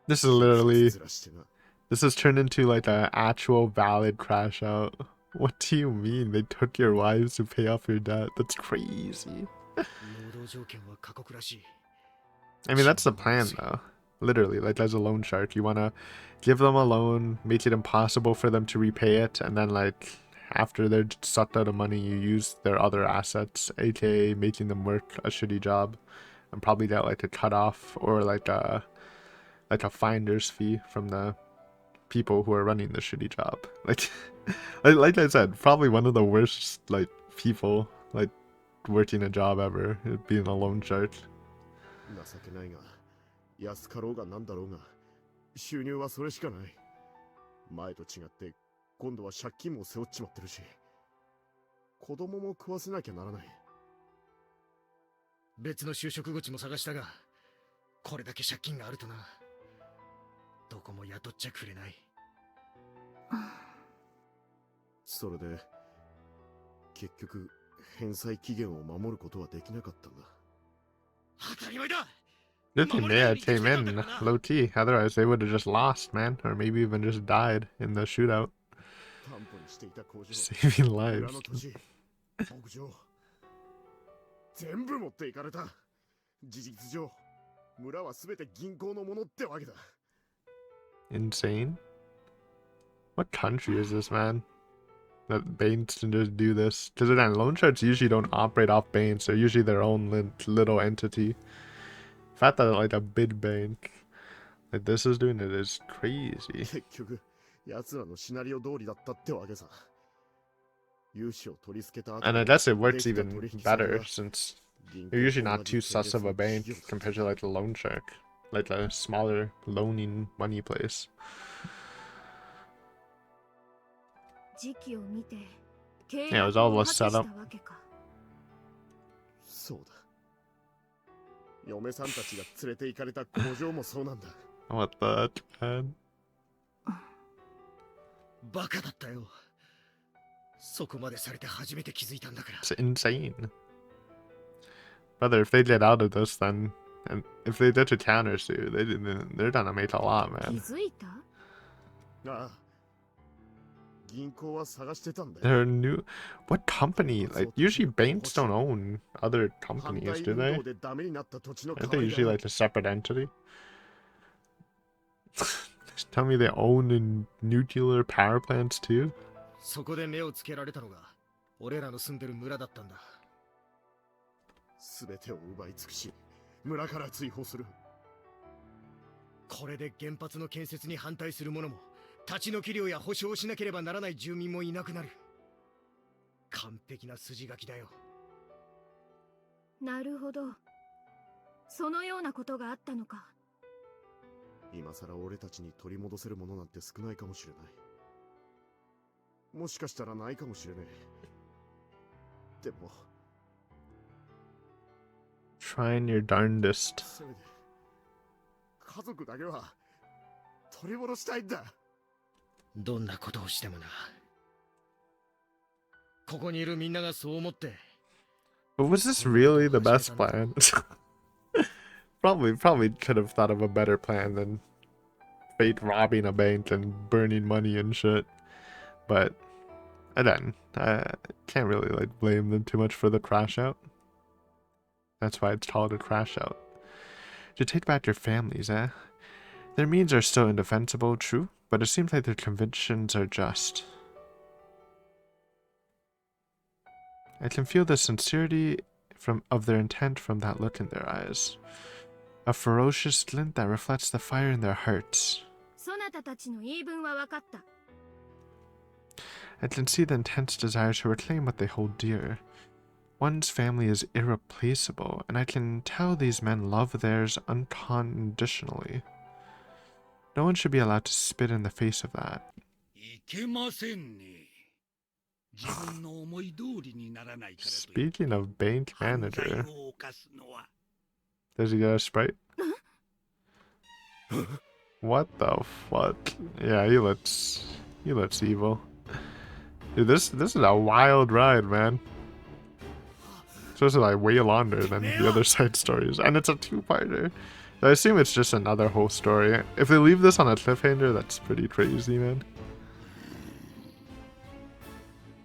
This is literally, ずらしてな。 this has turned into like an actual valid crash out. What do you mean? They took your wives to pay off your debt? That's crazy. 労働条件は過酷らしい。 I mean, that's the plan though. Literally, like as a loan shark, you want to give them a loan, make it impossible for them to repay it, and then like after they're sucked out of money, you use their other assets, aka making them work a shitty job, and probably get like a cutoff or like a finder's fee from the people who are running the shitty job. Like, like I said, probably one of the worst like people like working a job ever, being a loan shark. 情けないが、安かろうがなんだろうが、収入はそれしかない。前と違って、今度は借金も背負っちまってるし、子供も食わせなきゃならない。別の就職口も探したが、これだけ借金があるとな。どこも雇っちゃくれない。それで、結局、返済期限を守ることはできなかったんだ。 当たり前だ。 Good thing they had came in low key, otherwise they would have just lost, man, or maybe even just died in the shootout, 担保にしていた工場、 saving 裏 lives. の土地、牧場全部持っていかれた。事実上村は全て銀行のものってわけだ。 Insane. What country is this, man? That banks can just do this. Because then loan sharks usually don't operate off banks. They're usually their own little entity. The fact that like a big bank like this is doing it is crazy. 結局奴らのシナリオ通りだったってわけさ。融資を取り付けた後 And I guess it works できた even 取引先 better が since 銀 you're 行 usually と同 not じ too 系 sus 列 of a の bank 企業 compared to like a loan shark. Like a smaller loaning money place. 時期を見て契 Yeah, it was 約 all を a 破棄した setup. わけか。そうだ。嫁さんたちが連れて行かれた工場もそうなんだ。 What the man? バカだったよ。そこまでされて初めて気づいたんだから。 It's insane. Brother, if they get out of this, then and if they did a countersue, they're gonna make a lot, 気 man. づいた？ああ。銀行は探してたんだよ。 They're new. What company? Like usually banks don't own other 反 companies, 対 do 運 they? 動でダメになった土地の Aren't 代 they わり usually だ。 like a separate entity? Just tell me they own in nuclear power plants too? そこで目をつけられたのが俺らの住んでる村だったんだ。全てを奪い尽くし、村から追放する。これで原発の建設に反対する者も立ち退き料や保証をしなければならない住民もいなくなる。完璧な筋書きだよ。なるほど。そのようなことがあったのか。今さら俺たちに取り戻せるものなんて少ないかもしれない。もしかしたらないかもしれねえ。でも Trying your darndest. せめて家族だけは取り戻したいんだ。どんなことをしてもな。ここにいるみんながそう思って。 But was this really the best plan? probably could have thought of a better plan than fate robbing a bank and burning money and shit. But again, I can't really like blame them too much for the crash out. That's why it's called a crash out. To take back your families, eh? Their means are still indefensible, true, but it seems like their convictions are just. I can feel the sincerity of their intent from that look in their eyes. A ferocious glint that reflects the fire in their hearts. そなたたちの言い分は分かった。 I can see the intense desire to reclaim what they hold dear. One's family is irreplaceable, and I can tell these men love theirs unconditionally. No one should be allowed to spit in the face of that. いけませんね。自分の思い通りにならないからといって Speaking of bank 犯 manager, 罪を犯すのは does he get a Sprite? What the fuck? Yeah, he looks evil. Dude, this is a wild ride, man. Supposed to like way longer than the other side stories, and it's a two-parter. I assume it's just another whole story. If they leave this on a cliffhanger, that's pretty crazy, man.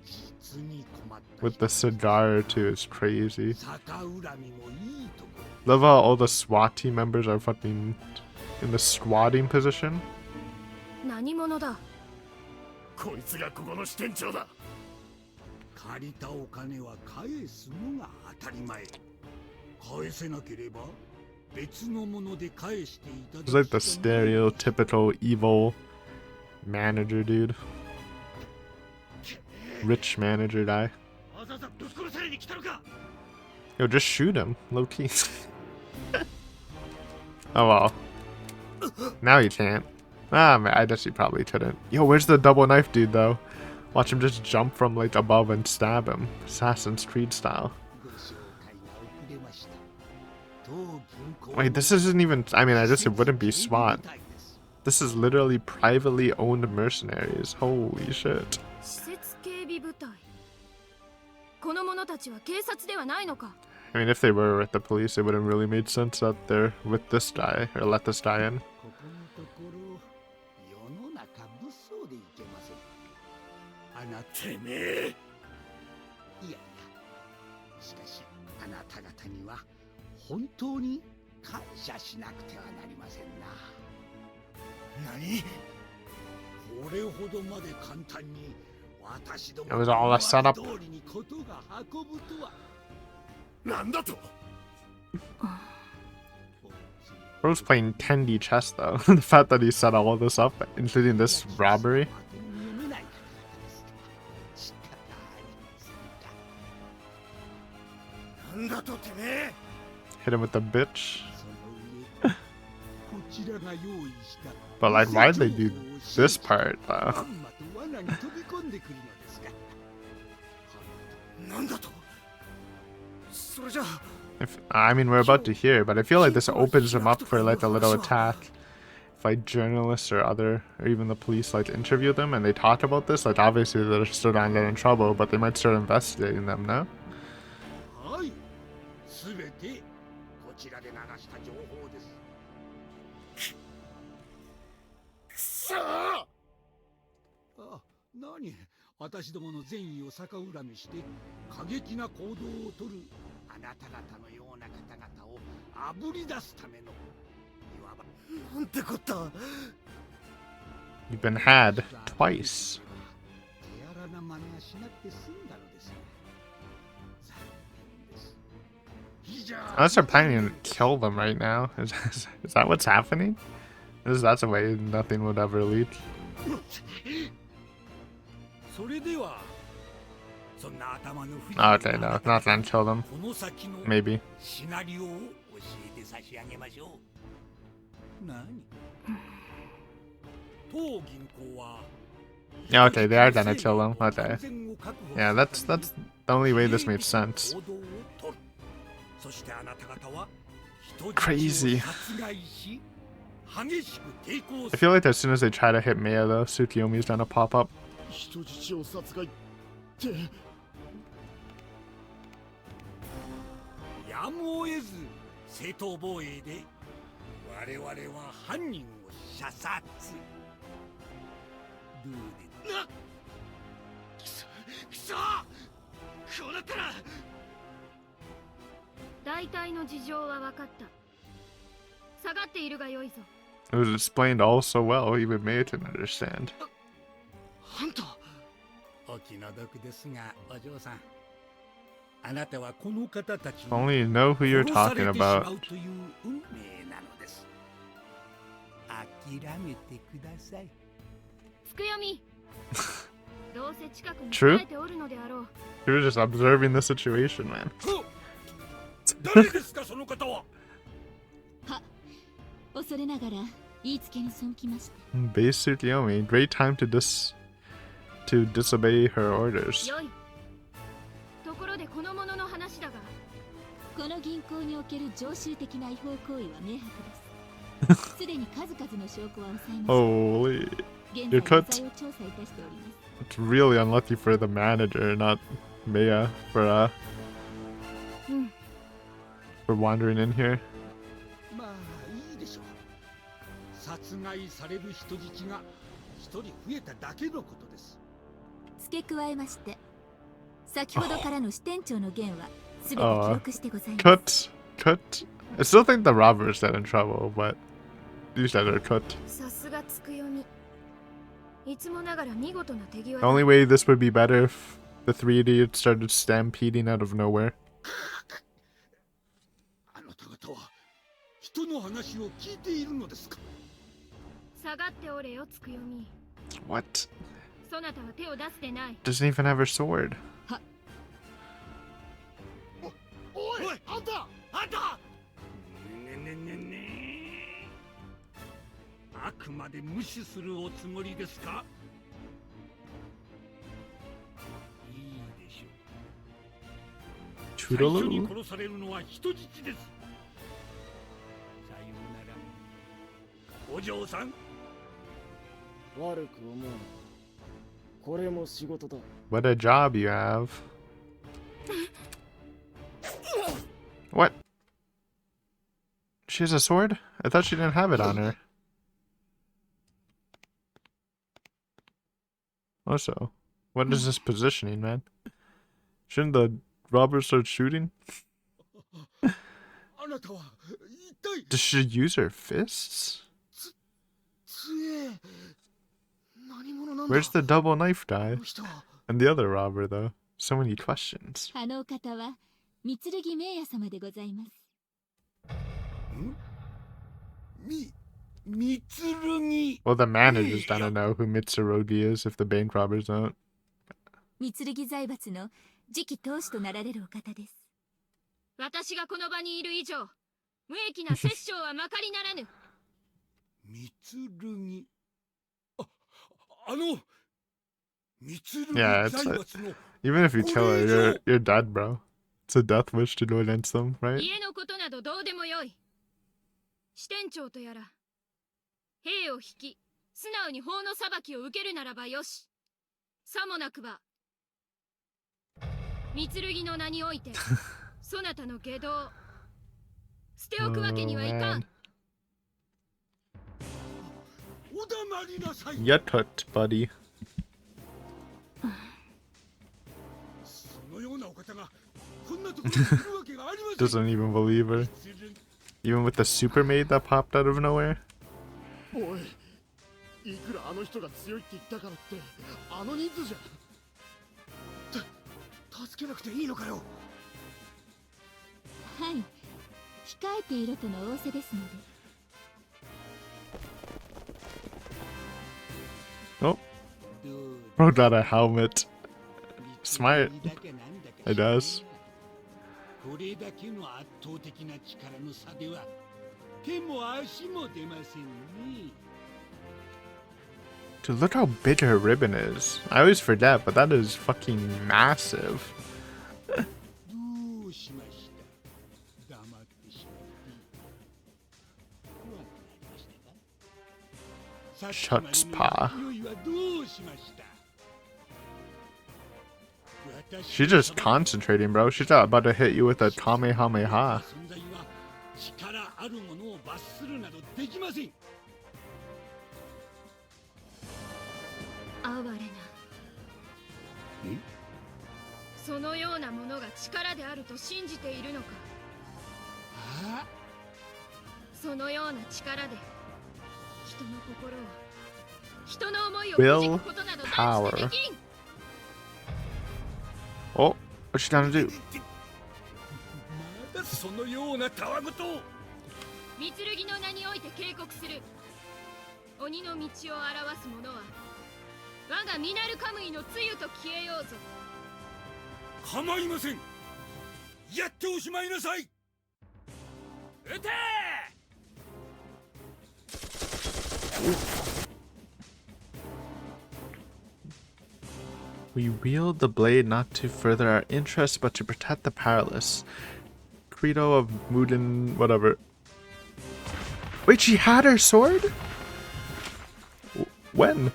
実に困った With the cigar too, it's crazy. 逆恨みもいいとこ Love how all the SWAT team members are fucking in the squatting position. 何者だ。こいつがここの支店長だ。借りたお金は返すのが当たり前。返せなければ別のもので返していただ He's like the くしかない stereotypical evil manager dude. Rich manager guy. わざわざぶっ殺されに来たのか。 Yo, just shoot him, low key. Oh well. Now you can't. Ah, man, I guess he probably couldn't. Yo, where's the double knife dude though? Watch him just jump from like above and stab him, Assassin's Creed style. ご紹介が遅れました。当銀行 Wait, this isn't even. I mean, I guess it wouldn't be SWAT. みたいです This is literally privately owned mercenaries. Holy shit. 施設警備部隊。この者たちは警察ではないのか。 I mean, if they were with the police, it wouldn't really make sense that they're with this guy or let this guy in. ここのところ世の中物騒でいけません。あなたてめえ。いやいやしかしあなた方には本当に感謝しなくてはなりませんな。何？これほどまで簡単に私ども It was all a setup. 通りにことが運ぶとは。なんだと？ Bro's playing 10D chess though. The fact that he set all this up, including this robbery. なんだとてめえ？ Hit him with the bitch. こちらが用意した But like, why'd they do this part though? まんまと罠に飛び込んでくるのですか。なんだと？それじゃあ。 I mean, we're about to hear, but I feel like this opens him up for like a little attack. If like journalists or even the police like interview them and they talk about this, like obviously they're still gonna get in trouble, but they might start investigating them, no? はい、すべてこちらで流した情報です。くそー！あ、何？私どもの善意を逆恨みして過激な行動をとるあなた方のような方々をあぶり出すためのいわば。なんてこった。 You've been had twice. 手荒な真似はしなくて済んだのですが。残念です。いじゃあ Unless they're planning to kill them right now. Is that what's happening? That's a way nothing would ever lead. それではそんな頭の不 Oh, okay, no, not gonna kill them. この先の Maybe. シナリオを教えて差し上げましょう。何？当銀行は Yeah, okay, they are gonna kill them. Okay. Yeah, that's the only way this made sense. Crazy. I feel like as soon as they try to hit Maya though, Tsukiyomi's gonna pop up. 人質を殺害って。やむを得ず正当防衛で我々は犯人を射殺。どうで？くそ！こうなったら。大体の事情は分かった。下がっているがよいぞ。 It was explained all so well, even Maya didn't understand. あんた。お気の毒ですが、お嬢さん。あなたはこの方たち If only you know who you're talking about. という運命なのです。諦めてください。つくよみ。どうせ近くに True? 控えておるのであろう。 You were just observing the situation, man. 誰ですかその方は？は、恐れながら言いつけに背きました。 Base Tsukiyomi, great time to disobey her orders. よい。ところでこの者の話だが、この銀行における常習的な違法行為は明白です。すでに数々の証拠は抑えました。 Holy. 現 You're 在 cut. 罪を調査いたしております。 It's really unlucky for the manager, not Maya, for うん。 wandering in here. まあいいでしょう。殺害される人質が一人増えただけのことです。付け加えまして、先ほどからの支店長の件はすべて記録してございます。 Cut. I still think the robbers got in trouble, but these guys are cut. さすがつくよみ。いつもながら見事な手際 The だ。 only way this would be better if the three idiots started stampeding out of nowhere. あなた方は人の話を聞いているのですか？下がっておれよつくよみ。 What? そなたは手を出すでない。 Doesn't even have her sword. おい、あんた！あんた！あくまで無視するおつもりですか？いいでしょう。最初に Toodaloo. 殺されるのは人質です。さようなら。お嬢さん。悪く思うな。これも仕事だ。 What a job you have. What? She has a sword? I thought she didn't have it on her. Also, what is this positioning, man? Shouldn't the robber starts shooting. あなたは一体 Does she use her fists? 強え。何者なんだ。 Where's the double knife こ guy? の人は。 And the other robber, though. So many questions. あのお方は三剣名也様でございます。みつるぎ Well, the managers don't know who Mitsurugi is if the bank robbers don't. 三剣財閥の次期当主となられるお方です。私がこの場にいる以上、無益な殺生はまかりならぬ。みつるぎあのみつるぎ Yeah, 財 it's 閥の even if you kill her, you're dead, bro. It's a death wish to go against them, right? 家のことなどどうでもよい。支店長とやら、兵を引き、素直に法の裁きを受けるならばよし。さもなくば、三剣の名において、そなたの下道、捨ておくわけにはいかん。おだまりなさい Get hooked, buddy. そのようなお方がこんなところにいるわけがありません Doesn't even believe her. Even with the super maid that popped out of nowhere. おい、いくらあの人が強いって言ったからってあの人数じゃ。助けなくていいのかよ。はい、控えていろとの仰せですので。Oh, bro got a helmet. Smart, I guess. これだけの圧倒的な力の差では手も足も出ませんね。 Dude, look how big her ribbon is. I always forget, but that is fucking massive. どうしました。黙ってしまって怖くなりましたか。 Shucks, pa. 匂いはどうしました。 She's just concentrating, bro. She's not about to hit you with a Kamehameha. 存在は力あるものを罰するなどできません。哀れな。そのようなものが力であると信じているのか。そのような力で人の心を、人の思いをくじくことなど断じてできん。 Oh, what's she trying to do? まだそのようなたわごとを。三剣の名において警告する。鬼の道を表す者は我がミナルカムイの露と消えようぞ。構いません。やっておしまいなさい。撃て。 We wield the blade not to further our interests, but to protect the powerless. Credo of Muden, whatever. Wait, she had her sword? When?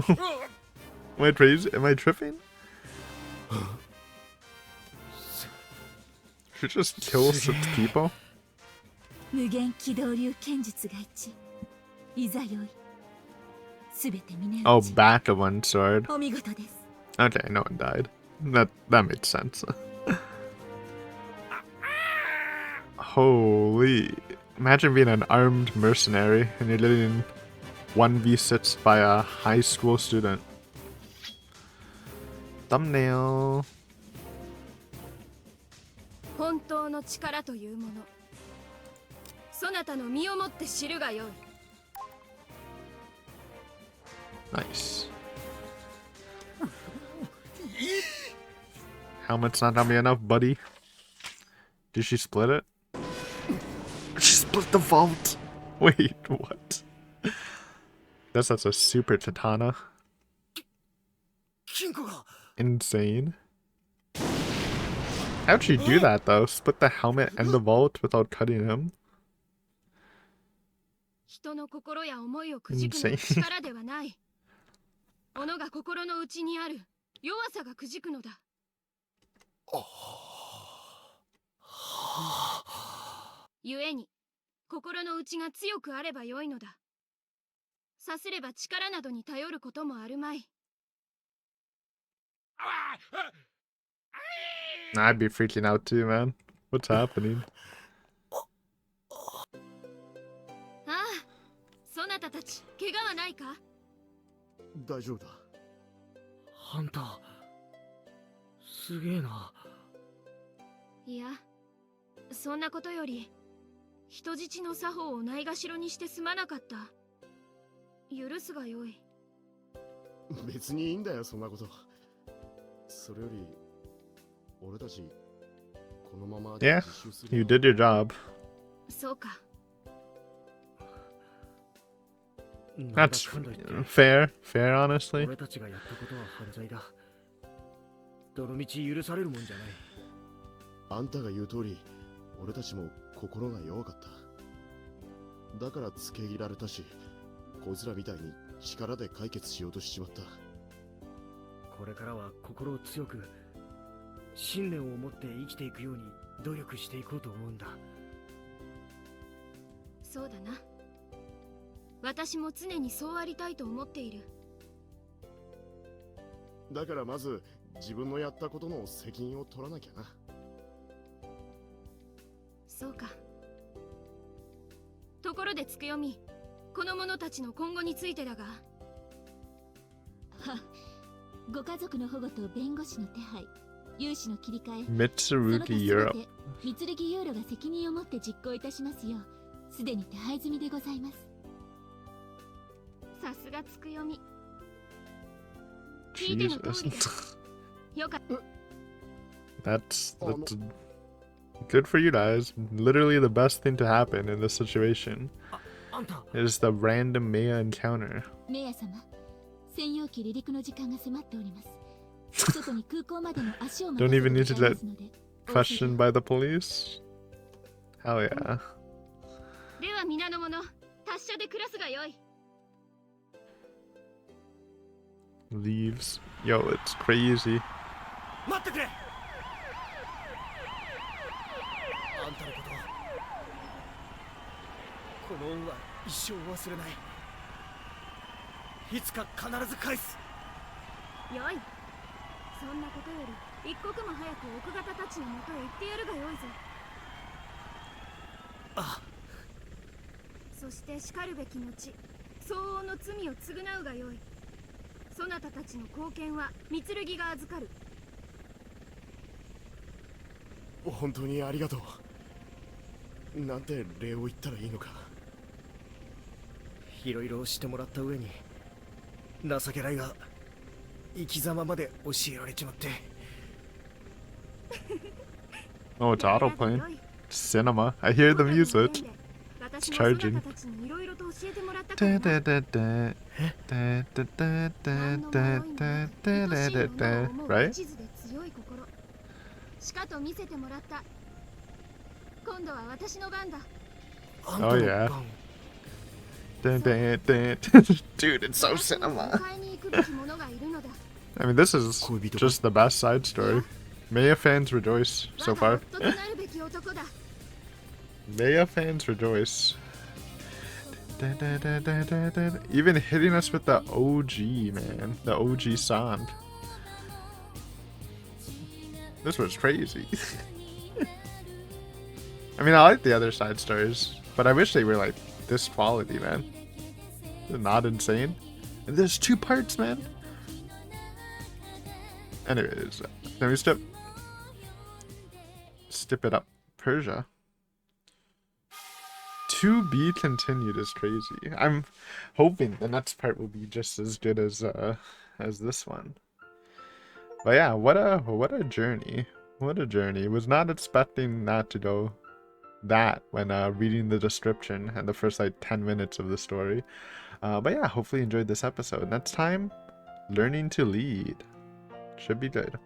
Am I crazy? Am I tripping? She just kills such people? 無限機動流剣術が一致。いざよい。すべて峰 Oh, 打ち。 back of one sword. お見事です。 Okay, no one died. That made sense. Holy. Imagine being an armed mercenary and you're getting 1v6 by a high school student. Thumbnail. 本当の力というもの、そなたの身をもって知るがよい。 Nice. Helmet's not gonna be enough, buddy. Did she split it? She split the vault! Wait, what? Guess that's a super Tatana. 金庫が Insane. How'd she do that though? Split the helmet and the vault without cutting him? 人の心や思いをくじくのは力ではない。己が心の内にある弱さがくじくのだ。故に心の内が強くあればよいのだ。さすれば力などに頼ることもあるまい。I'd be freaking out too, man. What's happening? ああ、そなたたち怪我はないか？大丈夫だ。ハンターすげえな。いや、そんなことより人質の作法をないがしろにしてすまなかった。許すがよい。別にいいんだよ、そんなこと。それより俺たちこのまま Yeah, 自習する you の？ did your job. そうか。That's fair, fair, honestly. 俺たちがやったことは犯罪だ。どの道許されるもんじゃない。あんたが言う通り、俺たちも心が弱かった。だから付け入られたし、こいつらみたいに力で解決しようとしちまった。これからは心を強く、信念を持って生きていくように努力していこうと思うんだ。そうだな。私も常にそうありたいと思っている。だからまず自分のやったことの責任を取らなきゃな。そうか。ところでつくよみ、この者たちの今後についてだが。は、ご家族の保護と弁護士の手配、融資の切り替え、 Mitsurugi その Europe. 他全て三剣ユーロが責任を持って実行いたしますよう、すでに手配済みでございます。さすがつくよみ。聞いての通りです。よかった。That's good for you guys. Literally the best thing to happen in this situation あんた is the random Maya encounter. メイヤ様、専用機離陸の時間が迫っております。外に空港までの足を待た Don't せて even ご need ざ to いま get すので、 questioned by the police. Hell yeah. では皆の者、達者で暮らすがよい。Leaves. Yo, it's crazy. 待ってくれ。あんたのこと、この恩は一生忘れない。いつか必ず返す。よい。そんなことより一刻も早く奥方たちのもとへ行ってやるがよいぞ。あ、そしてしかるべき後、相応の罪を償うがよい。そなたたちの貢献は三剣が預かる。本当にありがとう。なんて礼を言ったらいいのか。いろいろしてもらった上に情けないが生き様まで教えられちまって。Oh, it's autoplaying. Cinema. I hear the music. It's charging. Right? しかと見せてもらった。今度は私の番だ。あんた Oh の yeah. 番。 Dude, it's so 私も cinema. 迎えに行くべき者がいるのだ。 I mean, this is just the best side story. Maya fans rejoice so 我が far. 夫となるべき男だ。 Maya fans rejoice. Even hitting us with the OG, man. The OG song. This was crazy. I mean, I like the other side stories, but I wish they were like this quality, man. They're not insane. And there's 2 parts, man. Anyways, let me step it up. Persia. To be continued is crazy. I'm hoping the next part will be just as good as this one. But yeah, what a journey. What a journey. Was not expecting that to go that when reading the description and the first like 10 minutes of the story. But yeah, hopefully you enjoyed this episode. Next time, learning to lead. Should be good.